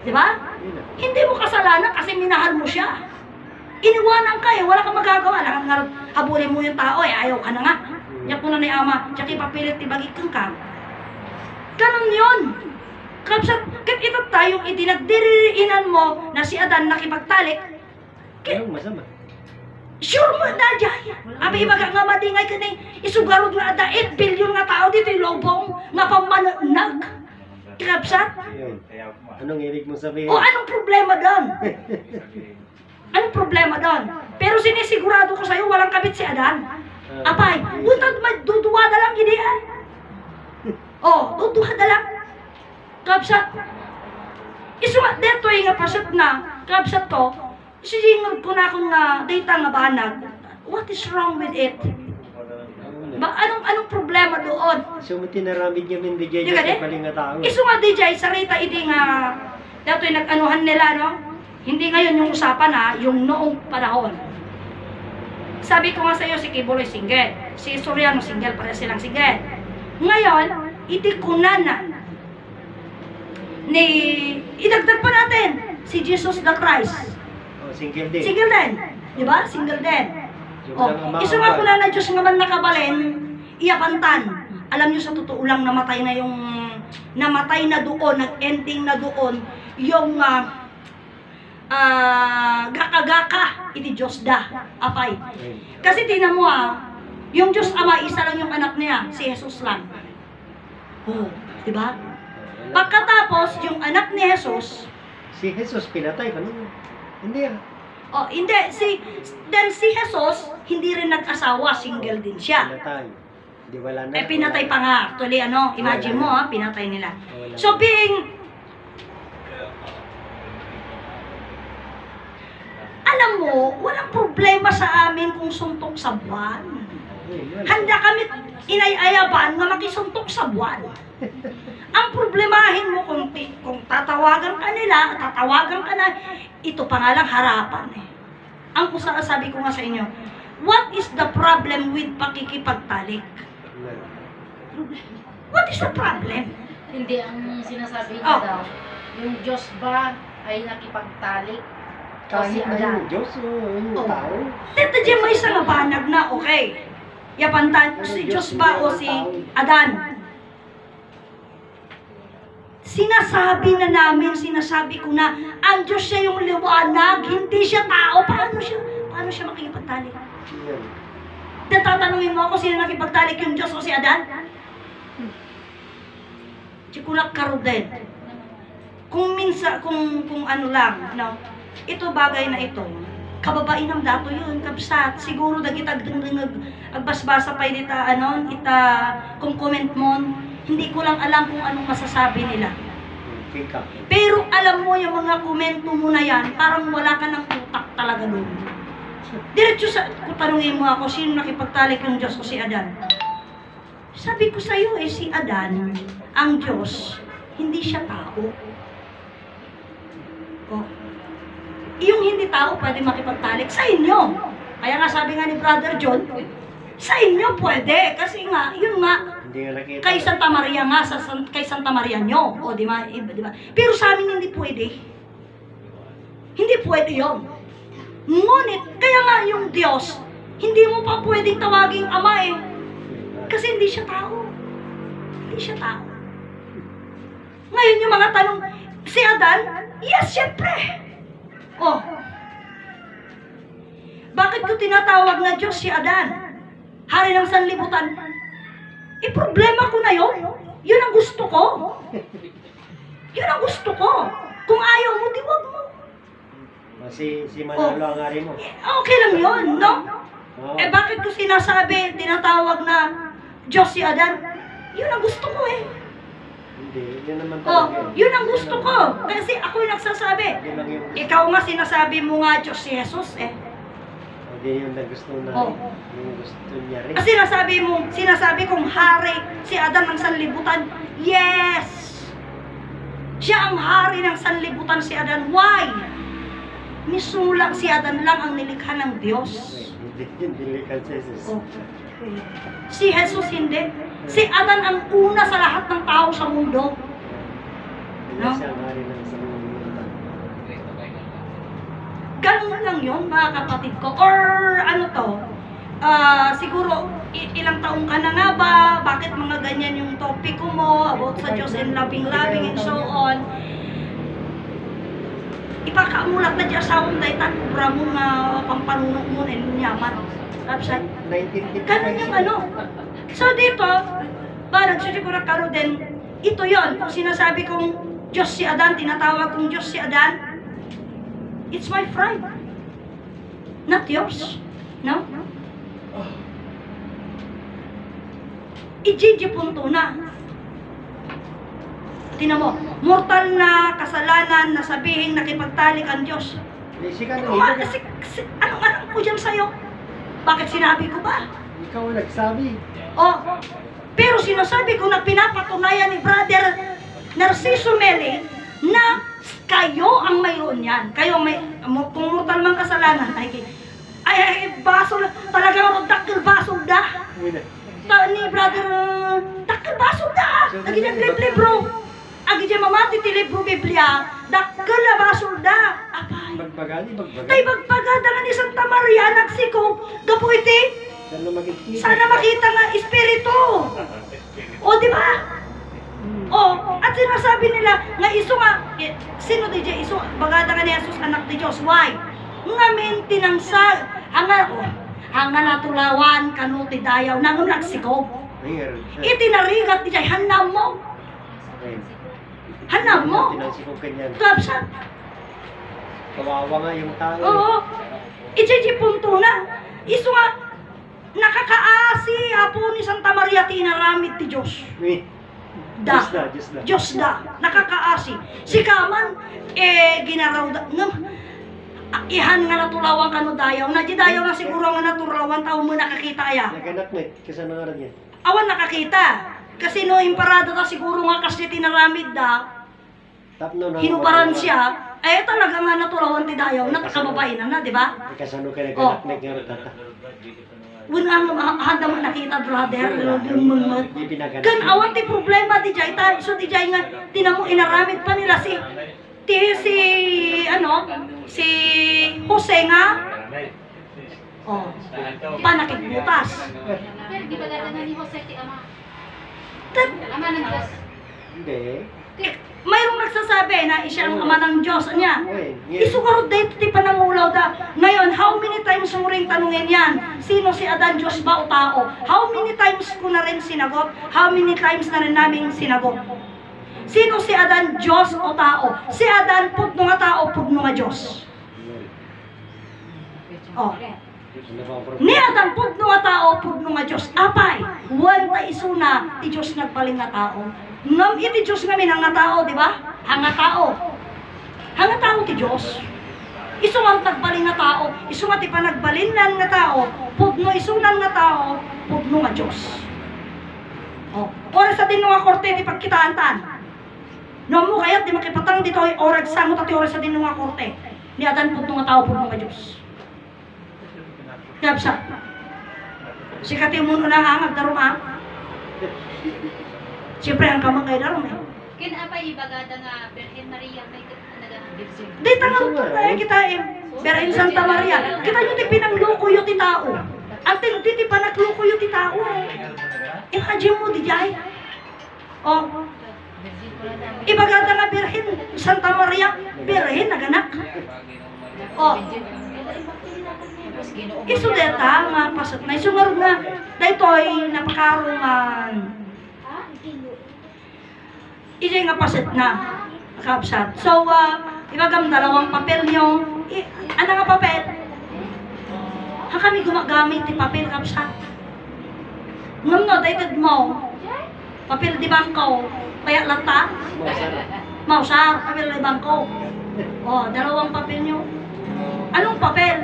Di ba? Hindi mo kasalanan kasi minahal mo siya. Iniwanan ka wala kang magagawa. Habulin mo yung tao ayaw ka na nga. Yak mo na ni ama, tsaka ipapilit ibagikang ka. Ganon yun. Kapsat, kahit ito tayong itinagdiriinan mo na si Adan nakipagtalik, Anong masama? sure mo na dyan. Abi ibaga nga madingay ka na isugarod nga ada 8 billion nga tao dito yung lobong nga pamanag. Kapsat? Yun. Anong ibig mong sabihin? O anong problema doon? Anong problema doon? Pero sinisigurado ko sa'yo, walang kabit si Adan. Apay, buntag duduwa na lang gini ah. Oh, duduwa na lang. Kapsat. Isuwa, deto nga pasat na, kapsat to, sisingod ko na akong data nga banag. What is wrong with it? Ba, anong problema doon? So, mo tinaramid niya min DJ Di ka sa paling nga tao. Isu nga DJ, sarita iti nga, dato'y nag-anuhan nila, no? Hindi ngayon yung usapan ha, yung noong panahon. Sabi ko nga sa iyo, si Kibuloy single, si Soriano single, para silang single. Ngayon, iti kunan na, idagdag pa natin, si Jesus the Christ. Oh, single din. Single din, di ba? Single din. Oh, isu nga kunan na Diyos nga man nakabalin, iyapantan. Alam niyo sa totoo lang, namatay na doon, nag-ending na doon, yung gaka-gaka iti Diyos da apay. Kasi tinan mo yung Diyos Ama isa lang yung anak niya, si Jesus lang. Oh, di ba? Pagkatapos yung anak ni Jesus, Si Jesus pinatay ka nun. Hindi oh hindi si Jesus hindi rin nag-asawa, single din siya. Pinatay. Di wala na. Pinatay pa nga actually imagine mo pinatay nila. Wala. So alam mo, walang problema sa amin kung suntok sa buwan. Handa kami inay-ayaban na makisuntok sa buwan. Ang problemahin mo kung tatawagan ka nila, tatawagan ka na, ito pa nga lang harapan Ang sabi ko nga sa inyo, what is the problem with pakikipagtalik? What is the problem? Hindi, ang sinasabi niya daw, yung Diyos ba ay nakipagtalik? Kahit na yung Diyos o yung tao. Teta dyan may isang banag na, okay. Yapantan, si Diyos ba o si Adan? Sinasabi ko na, ang Diyos siya yung liwanag, hindi siya tao. Paano siya makikipagtalik? Tatanungin mo ako, sino nakipagtalik yung Diyos o si Adan? Chikulak karo din. Kung ano lang, ito bagay na ito, kababain ng dato yun, kapsat. Siguro dagitag agbasbasa pa kung comment mo, hindi ko lang alam kung anong masasabi nila. Pero alam mo yung mga komento mo na yan, parang wala ka ng utak talaga doon. Diretso kung tanungin mo ako, sino nakipagtalik yung Diyos o si Adan? Sabi ko sa iyo si Adan, ang Diyos, hindi siya tao. Oh. Yung hindi tao pwede makipagtalik sa inyo. Kaya nga sabi nga ni Brother John, sa inyo pwede. Kasi nga, yun nga, kay Santa Maria nga, kay Santa Maria nyo. O, di ba? Pero sa amin hindi pwede. Hindi pwede yun. Ngunit, kaya nga yung Diyos, hindi mo pa pwedeng tawaging Ama Kasi hindi siya tao. Hindi siya tao. Ngayon yung mga tanong, si Adan? Yes, syempre. Oh. Bakit ko tinatawag na Diyos si Adan? Hari ng sanlibutan. Problema ko na yun. Yun ang gusto ko. Yun ang gusto ko. Kung ayaw mo, di wag mo. Si Manalo ang ari mo. Okay lang yun, no? Bakit ko tinatawag na Diyos si Adan? Yun ang gusto ko Hindi, yun naman Oh, talaga. yun ang gusto ko. Kasi ako yung nagsasabi. Yun lang yung gusto. Ikaw nga sinasabi mo nga Diyos si Jesus eh. Hindi yun na gusto na. Oh. Yung gusto niya rin. Kasi sinasabi kong hari si Adan ng sanlibutan. Yes! Siya ang hari ng sanlibutan si Adan. Why? Mismo lang si Adan lang ang nilikha ng Diyos. Hindi likal si Jesus. Oh. Si Jesus hindi. Si Adan ang una sa lahat ng tao sa mundo. Hindi No? siya ang hari ng sanlibutan. Ganun lang yun, mga kapatid ko. Or ano to, siguro ilang taong ka na nga ba? Bakit mga ganyan yung topic mo about sa Diyos and loving and so on? Ipakamulat na dyan sa akong daytan, ubra mo nga pampanunong mo na yaman. Website. 1955. Ganun yung ano. So dito, nagsusiguro karo din, ito yon kung sinasabi kong Diyos si Adan, tinatawag kong Diyos si Adan, it's my pride. Not yours. No? Ijiji punto na. Tinan mo, mortal na kasalanan na sabihin nakipagtalik ang Diyos. Hindi ka nang Anong ko dyan sa'yo? Bakit sinabi ko ba? Ikaw ang nagsabi. Oh, pero sinasabi ko na pinapatunayan ni Brother Narciso Meli na kayo ang mayroon yan. Kayo may, kung mortal mang kasalanan, ay, basol, talagang dakil basol da. Ni Brother, dakil basol da. Lagi dyan libro. Agi dyan mamati ti libro Biblia, dakil na basol da. Apay. Bagbagali. Tay bagpagada nga ni Santa Maria, nagsiko, gapo iti. Sana makita nga espiritu. O, di ba? O, at sinasabi nila, nga iso nga, sino di dyan, iso, bagada nga ni Jesus, anak ni Diyos, why? Nga maintenansal, hanga natulawan, kanuti dayaw, nang nagsiko. Itinarigat di dyan, hanam mo. Hanam mo. Tinansikong kanyan. Kapsat. Kawawa nga yung tao. Oo. Ijiji punto na. Iso nga, nakakaasi, apo ni Santa Maria, tinaramid ti Diyos. Da. Diyos da. Nakakaasi. Si Kaman, ginaraw da. Ihan nga natulawan ka no dayaw. Na di dayaw na siguro nga natulawan, tao mo nakakita ya. Naganak mo kasi nangarad yan. Awan nakakita. Kasi no, imparada ta siguro nga kasi tinaramid da. Hinuparan siya. Talaga nga natulawan ti dayaw. Nakakababain na, di ba? Kasano ka naganak na nga tata. Wala ang handa mo nakita, brother. Kan awan ti problema di jay ta. So di jay nga tinamo inaramid pa nila si Jose nga. Oh. Panakitbutas. Pero di ba dada na ni Jose ti Ama? Ama ng Diyos. Hindi. Mayroong nagsasabi na siya ang ama ng Diyos niya. Uy, Isugaro dito ti panangulaw da. Ngayon, how many times mo rin tanungin yan? Sino si Adan, Diyos ba o tao? How many times ko na rin sinagot? How many times na rin namin sinagot? Sino si Adan, Diyos o tao? Si Adan, pudno nga tao, pudno nga Diyos. Oh. Ni Adan, pudno nga tao, pudno nga Diyos. Apay, wala isuna, ti Diyos nagpaling nga tao. Ngam iti Diyos ngamin, hanga tao, di ba? Hanga tao. Hanga tao ti Diyos. Isu nga nagbalin nga tao, isu nga ti panagbalinnan nga tao, pudno isunan nga tao, pudno nga Diyos. Oh, oras sa din nga korte di pagkitaan tan. No mo kayat di makipatang dito oras sa mo tati oras sa din nga korte. Ni Adan pudno nga tao, pudno nga Diyos. Kapsa. Sikati mo na hangag darum ha. Siyempre ang kamang kay darum eh. Kinapa ibagada nga Virgin Maria may nagavirgin. Di tanong kita Virgin Santa Maria. Kita nyo ti pinangluko yung ti tao. Ang ti panagluko yung ti tao. Imagine mo di jay. Oh. Ibagada nga Virgin Santa Maria. Virgin naganak. Oh. Isu deta nga pasat na isungarod na daytoy napakaruman. Ije nga pasat na kapsat. So ibagam dalawang papel nyo. Ano nga papel? Ha kami gumagamit ti papel kapsat. Ngam no dated mo. Papel di bangko, kaya lata, Masarap. mausar, papel di bangko. Oh, dalawang papel nyo. Anong papel?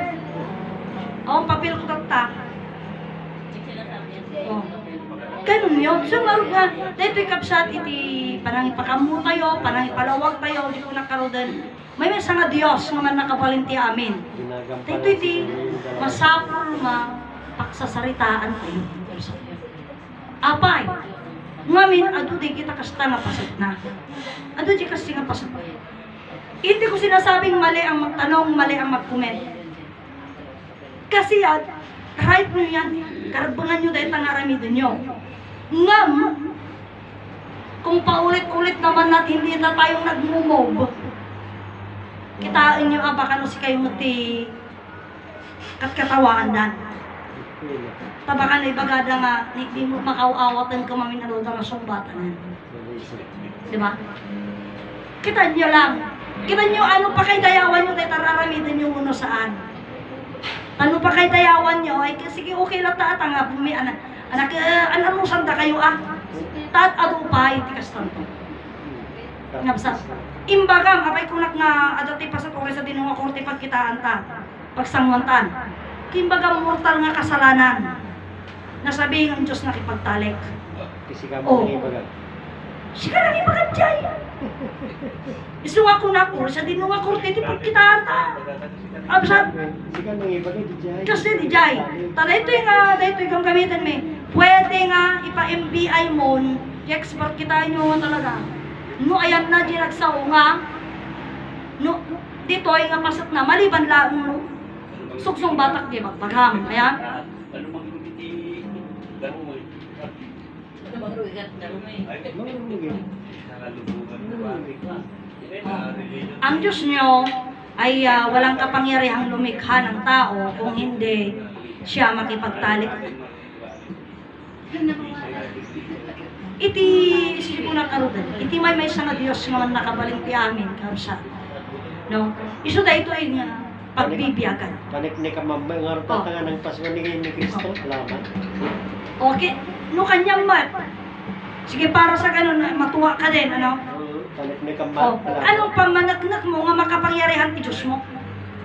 Oh, papel ko tata. Oh. Ganun yun. So, marag nga, dito ikapsat iti panang ipakamu tayo, panang ipalawag tayo, di ko nakarodan. May mesa nga Diyos nga man nakapalinti amin. Ginagampanan Dito iti masapul paksasaritaan tayo. Apay, ngamin, ado di kita kasta nga pasat na. Ado di kasi nga pasat. Hindi ko sinasabing mali ang magtanong, mali ang mag-comment. Kasi yan, right nyo yan. Karabungan nyo dahil tangaramidin nyo. Ngam, kung paulit-ulit naman natin hindi na tayong nagmumove, kitain nyo baka no si kayong ti katkatawaan dan. Tabakan na ibagada nga, di mo makauawatan ka maminalo na sumbatan. Diba? Kita nyo lang. Kita nyo ano pa kay dayawan nyo, tayo tararamidan nyo uno saan. Ano pa kay dayawan nyo, ay sige okay lang taat nga, may anak, ano sanda kayo taat ado pa, iti kastanto. Nga basta, imbagam, apay kunak nga, adati pa sa oras sa dinunga korte pagkitaan ta, pagsangwantan. Kimbagam mortal nga kasalanan, nasabihin ang Diyos nakipagtalik. Kasi ka mo baga. Siya nang ipagadjay. Isu nga kunako, sa dinunga korte, iti pagkitaan ta. Absat, Sige ka nang ibaga, di jay. kasi di jay. Tada ito yung gamitin mo. Pwede nga ipa-MBI mo, i-export kita nyo talaga. No, ayan na, di nagsao nga. No, dito ay nga pasat na, maliban lang, no. Suksong batak di magpagham. Ayan. Ang Diyos nyo ay walang kapangyarihang lumikha ng tao kung hindi siya makipagtalik. Iti isip ko na karudan. Iti may isa nga Diyos nga man nakabaling ti amin kausa. No? Iso da ito ay pagbibiyagan. Panik ni ka mambay nga rin tatangan ng paswan ni Kristo. Laman. Okay. No kanyang mat. Sige para sa ganun matuwa ka din, ano? Panik ni ka Oh, anong pamanagnak mo nga makapangyarihan ti Diyos mo?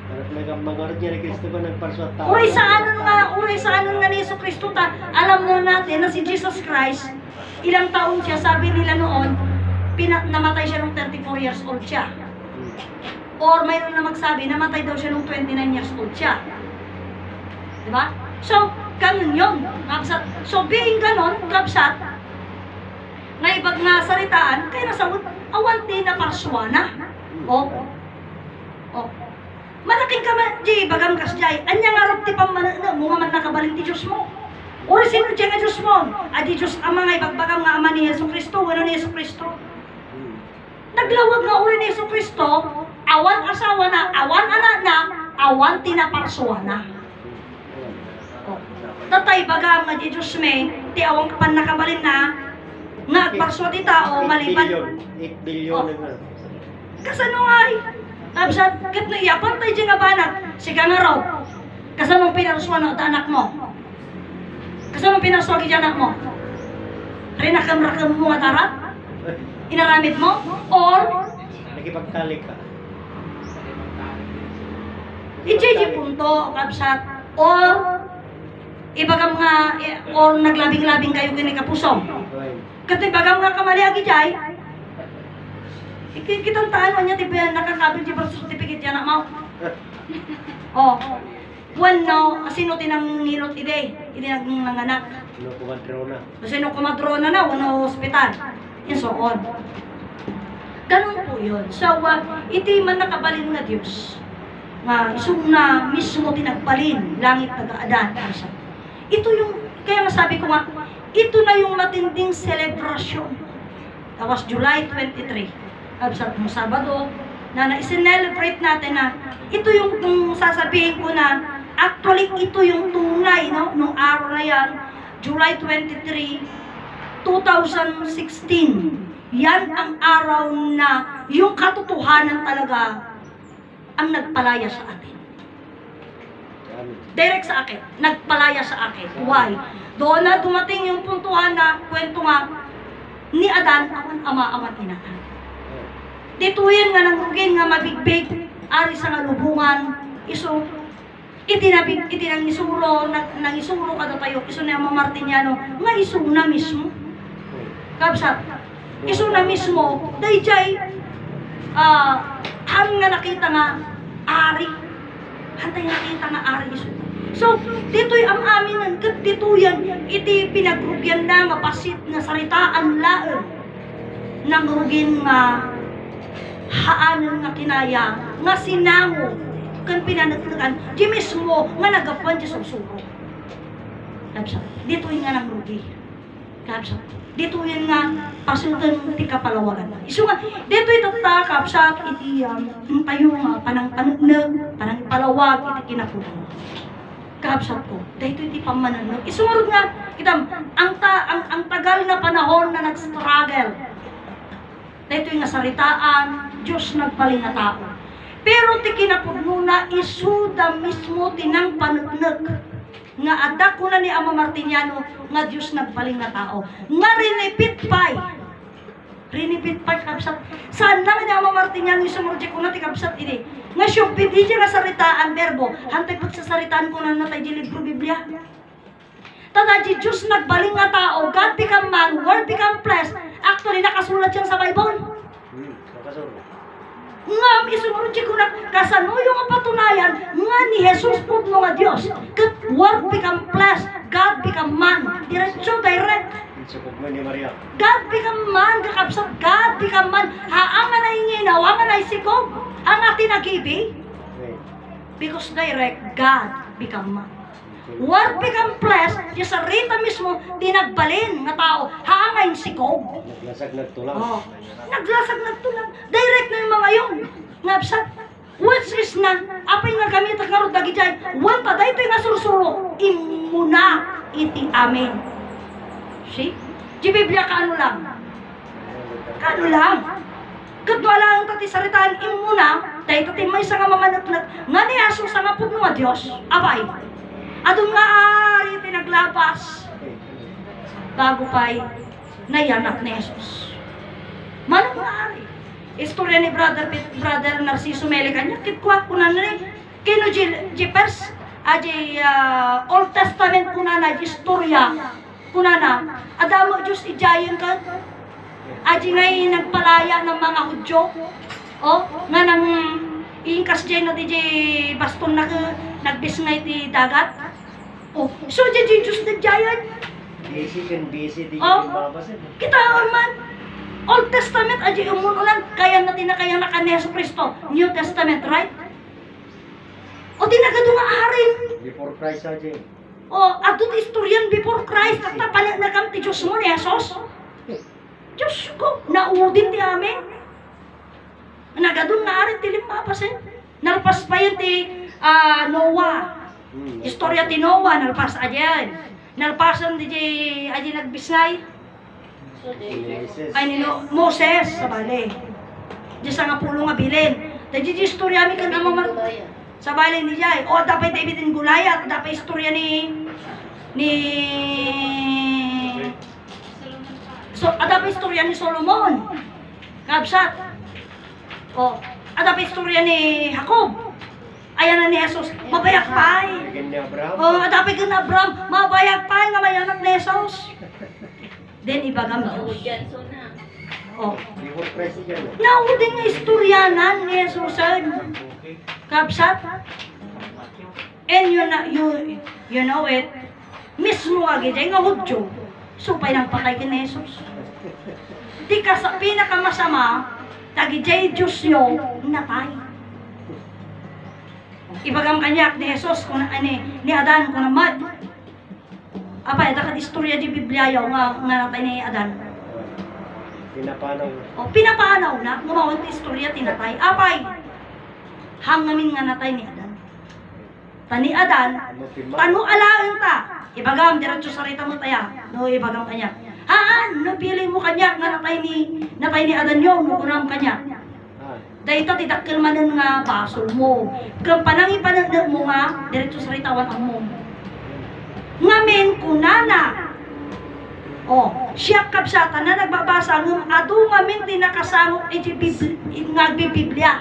Panik ni ka mangarot niya ni Kristo ko nagparswat tao. Uray sa anon nga ni Yesu Cristo ta. Alam na natin na si Jesus Christ, ilang taon siya, sabi nila noon, namatay siya nung 34 years old siya. Or mayroon na magsabi, namatay daw siya nung 29 years old siya. Diba? So, ganun yun. Kapsat. So, being ganun, kapsat, nga ibag nga saritaan, kaya nasawot, awanti na parswana. O, malaking ka man, di, bagam kas jay, anya nga rap ti pamanagna, mga man nakabalin ti Diyos mo. O, sino dyan nga Diyos mo? Adi Diyos ama nga ibagbagam nga ama ni Yesu Cristo, wala ni Yesu Cristo. Naglawag nga uli ni Yesu Cristo, awan asawa na, awan anak na, awan tinaparsuwa na. Tatay bagam nga di Diyos me, ti awang kapan nakabalin na, nga parsuwa ti tao, maliban. 8 billion na. Kasano nga ay? Absat, kat na iyapan tayo dyan nga banat, siga nga raw. Kasanong pinarsuwa na anak mo? Kasanong pinarsuwa ki anak mo? Rinakam-rakam mo nga tarat? Inaramit mo? Or, Nakipagtalik ka. i-JJ punto, kapsat, or, ibagam nga, or naglabing-labing kayo kini kapusong. Kato'y bagam nga kamali agi jay, kitang taan mo niya, nakakabil di birth certificate yan mo. Oh, one no, sino tinang nilot ide, nang nanganak. Ano kumadrona? Sino kumadrona na, wano hospital. And so on. Ganun po yun. So, iti man nakabalin nga Diyos, nga isong na mismo tinagbalin, langit nag-aadan. Ito yung, kaya masabi ko nga, ito na yung matinding selebrasyon. That was July 23. Sa Sabado, na na-celebrate natin na ito yung sasabihin ko na actually ito yung tunay, no? Nung araw na yan, July 23, 2016. Yan ang araw na yung katotohanan talaga ang nagpalaya sa atin. Direct sa akin, nagpalaya sa akin. Why? Doon na dumating yung puntuhan na kwento nga, ni Adan awan ama awan inatan. Dituyan nga nangrugin nga mabigbig ari sa nga lubungan iso itinang isuro nang isuro kada tayo iso na Martiniano nga iso na mismo. Kabsat iso na mismo dayjay han nga nakita nga ari. Hantay nakita nga ari iso. So, dito'y ang amin ng dituyan, iti pinagrugyan na nga pasit nga saritaan laen nang rugin nga haanan nga kinaya nga sinango kan pinanaglagan di mismo nga nagapan di susuro. Kapsa, dito'y nga nang rugi. Kapsa, dito'y nga pasutan ti kapalawagan. Iso nga, dito'y tata kapsa iti tayo nga panang palawag iti kinapunan. Kapsat ko, dahito iti pamananog. Isunod nga, kitam, ang tagal na panahon na nag-struggle. Dahito nga saritaan, Diyos nagpaling na tao. Pero ti kinapudnuna, isuda mismo tinang panagnog. Nga adak ko na ni Ama Martiniano, nga Diyos nagpaling na tao. Nga rinipit pa'y. Rinipit pa'y kapsat. Saan na ni Ama Martiniano, isumurjik ko na ti kapsat ini. Nga syupid di nga saritaan, verbo. Hantay pag sa saritaan ko na natay di libro Biblia. Tada di Diyos nagbaling nga tao, God become man, Word become flesh. Actually, nakasulat yan sa Bible. Nga, isunod ko na, kasanuyo nga patunayan, nga ni Jesus po nga Diyos. Kat Word become flesh, God become man. Diretso, direct. God become man, kakabsat, God become man. Haang nga nainginaw, ang nga naisikog, ang ating nagibi. Because direct, God become man. Word become flesh, yung sarita mismo, dinagbalin nga tao, haang nga insikog. Naglasag nagtulang. Oh, naglasag nagtulang. Direct na yung mga yun. Ngabsat, which is na, apay nga gamit ang karot dagi dyan, wanta, dahito yung nasursuro, imuna iti amin. See? Di Biblia ka ano lang? Ka ano lang? Kadwa lang tati saritaan imuna, dahito ti may sa nga mamanatnat, nga ni aso sa nga pud nga Diyos, abay. Adong nga ari tinaglabas, bago pa'y nayanak ni Jesus. Manong nga ari. Istorya ni Brother Narciso Meli kanya, kitkwak ko na rin, kino Jepers, Old Testament ko na istorya, ko na, adamo Diyos ijayan ka, aji ngay nagpalaya ng mga Hudyo, nga nang iingkas dyan na di baston na nagbisngay ti dagat, so di Diyos nagjayan. Busy, di mababasin. Kita man, Old Testament, aji umunulan, kaya natin na kaya naka ni Yesu Cristo, New Testament, right? O tinagado nga arin. Before Christ, aji. Adot istoryan before Christ, kata panagam ti Diyos mo ni Jesus. Diyos ko, naudin ti amin. Nagadun nga arin, ti limapasin. Nalpas pa yun ti Noah. Istorya ti Noah, nalpas ajan. Nalpasan di aji nagbisay. Ay nino Moses sa bale. Di sa nga pulo nga bilin. Di istorya mi kan ama sa bale ni jay. O dapat David and Goliath, dapat istorya ni dapat istorya ni Solomon. Kabsat. Dapat istorya ni Jacob. Ayan na ni Jesus, mabayak pa'y. Dapat gan Abraham, mabayak pa'y nga mayanak ni Jesus. Then ibagam Diyos. Naudin nga istoryanan ni Jesus. Kapsat. And you know it. Mismo agi nga Hudyo. Supay ng patay ni Jesus. Di ka sa pinakamasama, tagi jay Diyos yo, natay. Ibagam kanyak ni Jesus kung ni Adan kung namad. Apay, dakat istorya di Biblia yo nga natay ni Adan. Pinapanaw. Pinapanaw na, ngumawag ti istorya tinatay. Apay, hangamin nga natay ni Adan. Tani Adan, tanu alaan ta. Ibagam, diretso sa rita mo taya. No, ibagam kanyak. Napili mo kanyak nga natay ni Adan yo, nukunam kanyak. Dahito tidakkel manen nga basol mo. Kung panangi panagdag mo nga, diretso sa ritawan ang mo. Ngamen kunana. Oh, siya kabsatan na nagbabasa ng adu ngamin di nakasangok nga Biblia.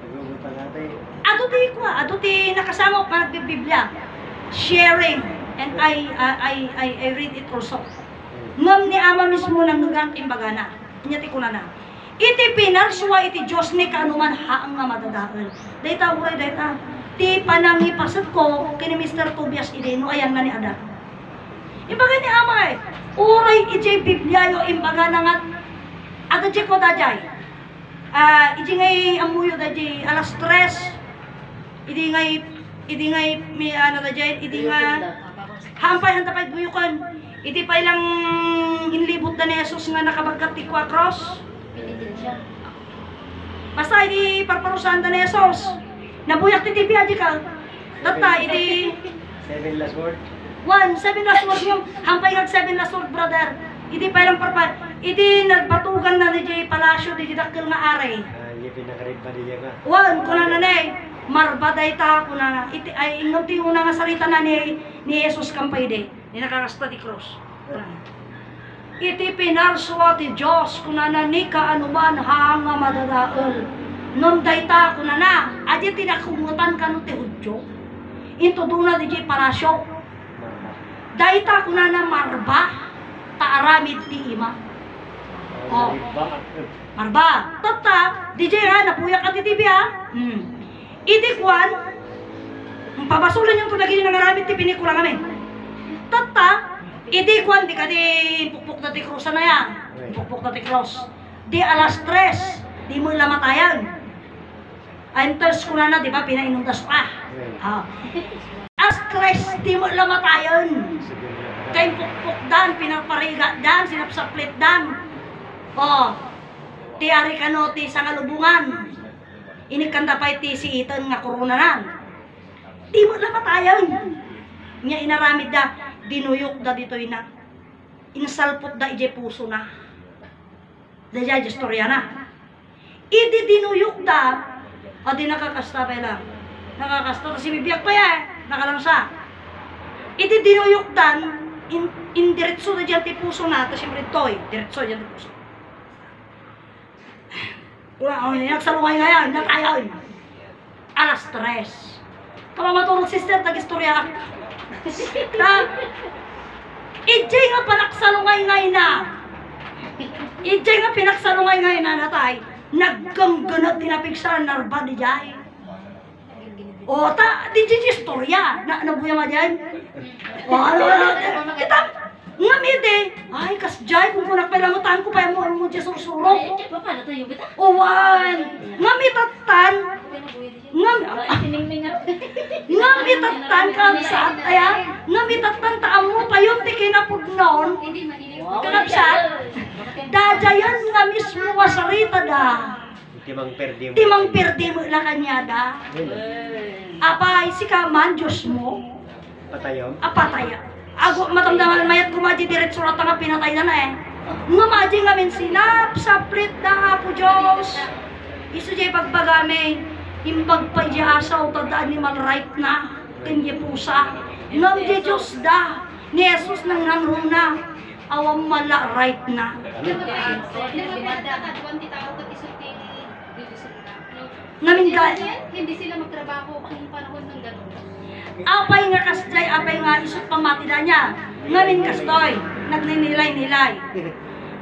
Nagugutan natin. Ado ti nakasangok nga Biblia. Sharing, and I read it also. Ngam ni ama mismo nang nugang imbagana. Nyati ko na. Iti pinarswa iti Diyos ni kaanuman haang nga madadaan. Dayta uray dayta. Ti panangipasat ko kini Mr. Tobias Ideno ayan nga ni Adan. Imbaga ni ama uray iti Biblia yo imbaga na nga ato di ko dajay. Iti ngay amuyo dajay alas 3. Iti ngay may ano dajay iti nga hampay hantapay buyukan. Iti pa ilang inlibot na ni Jesus nga nakabagkat ti kwa cross. Pinitin siya. Basta iti parparusahan na ni Jesus. Nabuyak ti TV aji ka. Tata iti 7 last word. 7 last word yung hampay nga 7 last word brother. Iti pa ilang parpa. Iti nagbatugan na ni Jay Palacio di dakkel nga are. Yung pinakarit pa niya ka. Kuna na ni marbaday ta kuna na. Iti ay ingnon ti una nga salita na ni Jesus kampay de. Ni nakakasta ti cross. Iti pinarswa ti Diyos kunana ni kaanuman hanga madadaol. Nung dayta kunana, adi tinakumutan ka no ti Hudyo. Into duna di Palasyo. Dayta kunana marba, taaramid ti ima. Oh. Marba. Tata, di ha, napuyak ka ti TV ha. Iti kwan, pabasulan yung tulagi yung nangaramid ti pinikula kami. Tata, iti kwan, di ka di pukpuk na ti cross na yan. Pukpuk na ti cross. Di alas 3, di mo ilamatayan. Enters ko na di ba, pinainundas pa. Alas 3, di mo ilamatayan. Kaya pukpuk dan, pinapariga dan, sinapsaplit dan. Ti ari kano ti sangalubungan. Inikanda pa iti si Ethan nga koronanan. Di mo ilamatayan. Nya inaramid da, dinuyok da dito'y na. Insalpot da ije puso na. Da ije istorya na. Idi dinuyok da, o di nakakasta pa lang. Nakakasta, kasi bibiyag pa yan, nakalansa. Idi dinuyok dan, indiretso da dyan ti puso na, tapos yung rito'y, diretso dyan ti puso. Wala, nagsalungay nga yan, natayon. Alas 3. Kamamatulog sister, tag-istorya. Ijay nga panaksalungay ngay na. Ijay nga pinaksalungay ngay na natay. Nagkangganat tinapigsa narba di jay. O ta, di jay istorya. Nabuya ma dyan? O ano, kita, ngamit ay kas jay, kung kunak pa lamutan ko pa mo dyan sursurok. Paano tayo bita? Owan, ngamit-atan, ngamit-atan kakabsat, ngamit-atan taamo pa yun, di kinapugnon, kakabsat, dajayan nga mismo wasarita da, timang perdi mo ila kanya da, apay si kaman, Diyos mo, apataya, ago matamdaman mayat kumaji diretso rata nga pinatay na nga maji nga min sinap, saplit da po Diyos. Isu jay pagbagame, imbag pa jay asaw, tadaan ni malright na, kanya pusa. Ngam jay Diyos da, ni Jesus nang nangruna, awam mala right na. Ngamin ka, hindi sila magtrabaho kung panahon ng gano'n. apay nga kasjay, apay nga isot pamatida niya. Ngamin kastoy, nagninilay-nilay.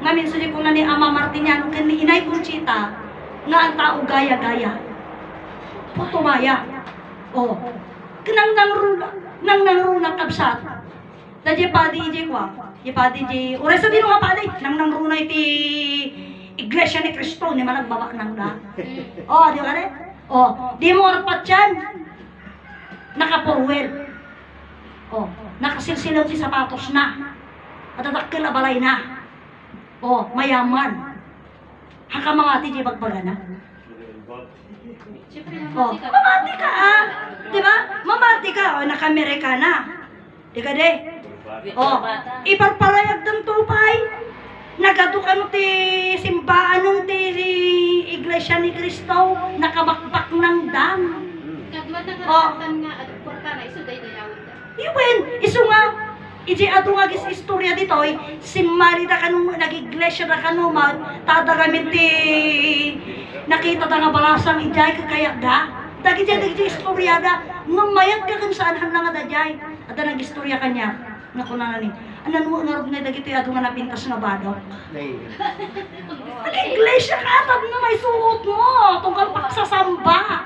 Ngamin suli ko na ni Ama Martiniano, kani Inay Conchita, nga ang tao gaya-gaya. Putumaya. O, nang nangruna kabsat. Na di padi ije kwa, di padi ije, oray sa dino nga padi, nang nangruna iti Iglesia ni Cristo, ni managbaba nang da. O, di ba ne? O, di mo arpat yan. Nakaporwel. O, nakasilsilaw si sapatos na. At atakil na balay na. O, mayaman. Haka mga ati di bagbaga na. O, mamati ka Di ba? Mamati ka. O, naka-Amerika na. Di ka de. O, iparparayag ng tupay. Nagadukan ti simbaan ng ti Iglesia ni Cristo. Nakabakbak ng dam. Kadwa na nga at porta na iso day dayawin da. Iwen, iso nga, Iji ato nga gis istorya ditoy, simmari da kanong nag-iglesia da kanong tadagamit ti nakita da nga balasang ijay kakaya da. Dagi istorya da, ngamayat ka kung saan lang da jay. At nag-istorya kanya, nga kunananin. Anan mo nga na dagi ti ato nga napintas nga bado. Nag-iglesia ka atap na may suot mo, tungkol pagsasamba.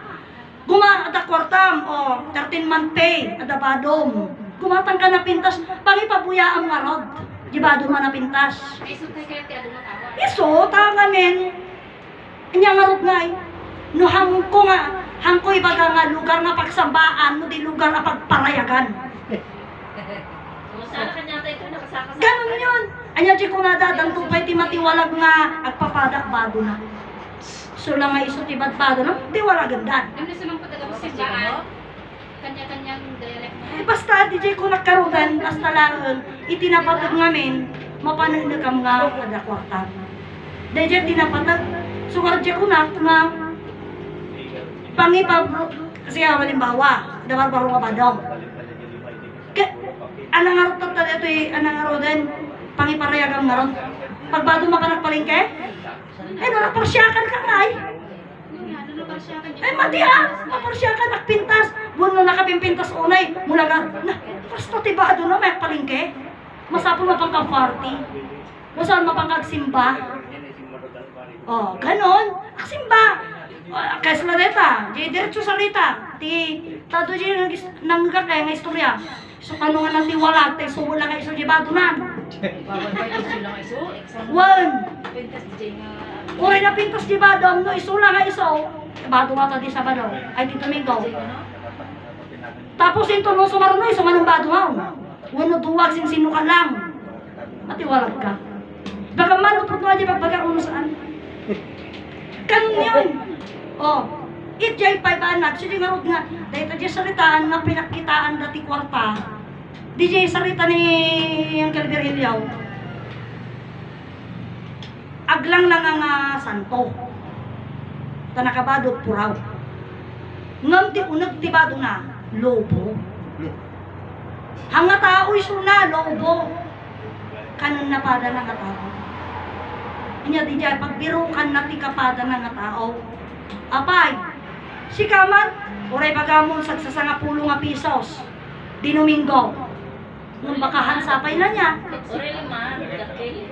Ada kwartam, 13-month pay, ada badom. Gumatang ka na pintas, pangipabuyaan nga rod. Di badom na pintas. Ay, so tayo kaya tiyado mo tawa. Iso, tama men. Inya nga rod nga eh. No hangko nga, hangko ibaga nga lugar na pagsambaan, no di lugar na pagparayagan. Sana kanya tayo ito nakasaka sa... Ganon yun. Anya di ko nadadang tupay ti matiwalag nga agpapadak bado na. So lang nga iso ti bado na, tiwalag gandan. Yung nasa mga pataga mo simbaan, kanya-kanyang dialect mo. Basta DJ ko nagkaroon, basta lang itinapatag ngamin, mapanagkam nga kada kwarta. DJ tinapatag, sugar DJ ko na pangipag, kasi halimbawa, dapat baro nga ba daw. Anang arot na ito anang arot din, pangiparayagam nga ron. Pagbado mapanagpalingke, nalaparsyakan ka nga ay. Mati naparsyakan, nakpintas. Buwan na nakapimpintas unay, mula ka, basta tibado na may palingke. Masapon mapang ka-party. Masaan mapang kagsimba. Ganon. Aksimba. Kaya sladeta, di diretso sa rita. Tato di nanggagay nga istorya. So kano nga nang tiwalag, tayo subo lang nga iso di bado na. Bawal ba ito sila nga iso? One. Pintas DJ nga... Uy, napintas di bado, no iso lang nga iso. Bado nga tadi sa bado. Ay di Domingo. Tapos ito nung sumarunoy, sumanumbado nga. Wano duwag sino ka lang. Matiwalag ka. Baka manupot mo di pagbaga kung saan. Ganun yun. Itjay 5 anak. Sige nga nga. Dahil tayo salitaan na pinakitaan dati kwarta. DJ salita ni yung Calverhilyaw. Aglang lang ang santo. Tanakabado puraw. Ngam ti unag tibado na. Lobo. Hanga tao iso na, lobo. Kanon na pada na nga tao. Inya di dyan, pagbirukan na ti kapada na nga tao. Apay, si Kaman, uray bagamon sagsasanga pulo nga pisos. Di Domingo. Nung bakahan sapay na niya. Ore lima, dakil.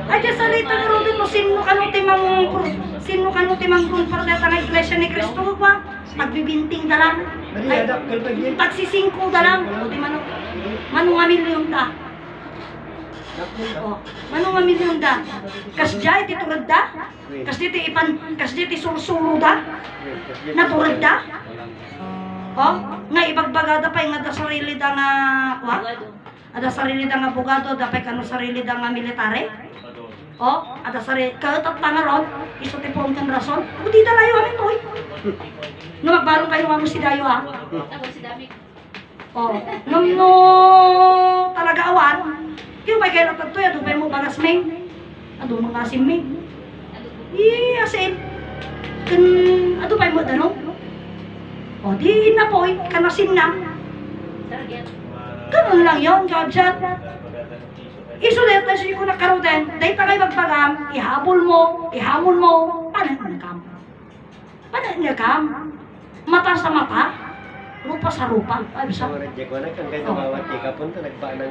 Ay dyan salita nga rin mo, sino ka no timang pardeta nga iglesia ni Cristo ba? Tagbibinting da lang. Ay, tagsisingko da lang. O di manong nga milyon da. Manong nga milyon da. Kas dyan, iti turad da. Kas diti sursuro da. Naturad da. Nga ibagbagada pa nga da sarili da nga, ada sarili da nga abogado, dapay kano sarili da nga military. Ada sarili, katat tangaron, iso tipong kang rason. Di dalayo amin to eh. No magbarong kayo nga mo si Dayo ha. Ako si Damik. No talaga awan. Yung may kayo natagto, adupay mo bagas ming. Ado mga asim ming. Asin. Adupay mo danong. Di na po, kanasin na. Ganun lang yun, Jodjat. Isulit na siya ko nakaroten, dahil tagay magpagam, ihabol mo, ihamon mo, pananakam. Pananakam. Mata sa mata, rupa sa rupa. Ay, bisa.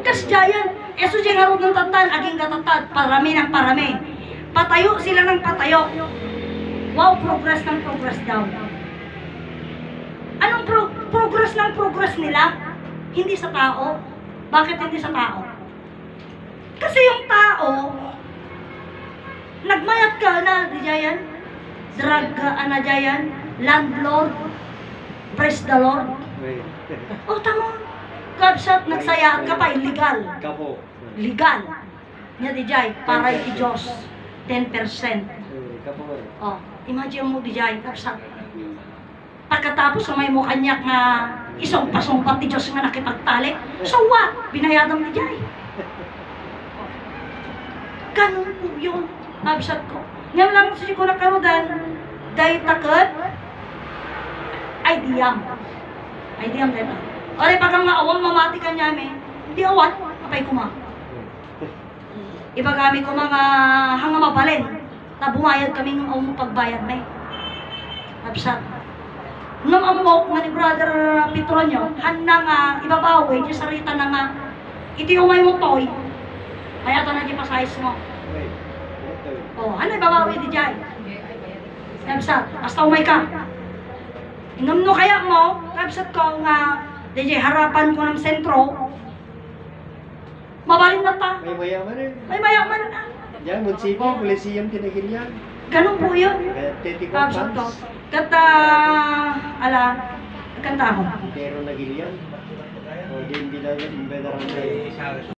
Kas jayan, eso siya nga ng tatad, aging katatad, parami ng parami. Patayo sila ng patayo. Wow, progress ng progress daw. Anong progress ng progress nila? Hindi sa tao. Bakit hindi sa tao? Kasi yung tao, nagmayat ka na, di jayan? Drug ka na jayan? Landlord? Praise the Lord? Tama. Kabsat, nagsaya ka pa, illegal. Legal. Nga di jay, para i Diyos. 10%. Imagine mo di jay, kabsat. Pagkatapos may mo kanyak nga isang pasumpat ni Diyos nga nakipagtalik. So what? Binayadam ni Jai. Ganun po yun. Nabisat ko. Ngayon lang siya ko nakarodan. Dahil takot. Ay diyam. Ay diyam dito. Oray pag ang maawang mamati ka niya, Di awan, apay kuma. Iba kami ko mga hanga mapalin. Na bumayad kami ng pagbayad may. Kapsat. Nung amok nga ni Brother Petronio, handa nga ibabawi, di sarita na nga, iti umay mo toy, kaya ito na di pasayos mo. Oh, ano ibabawi di jay? Kapsat, basta umay ka. Ingam no kaya mo, kapsat ko nga, di jay harapan ko ng sentro, mabalin na ta. May mayaman eh. May mayaman na. Yan, munisipyo, Coliseum, tinagilyan. Ganun po yun. Kaya 34 Kapsat to. funds. Kata, kanta ako. Pero nagilyan. O din bilang imbedara na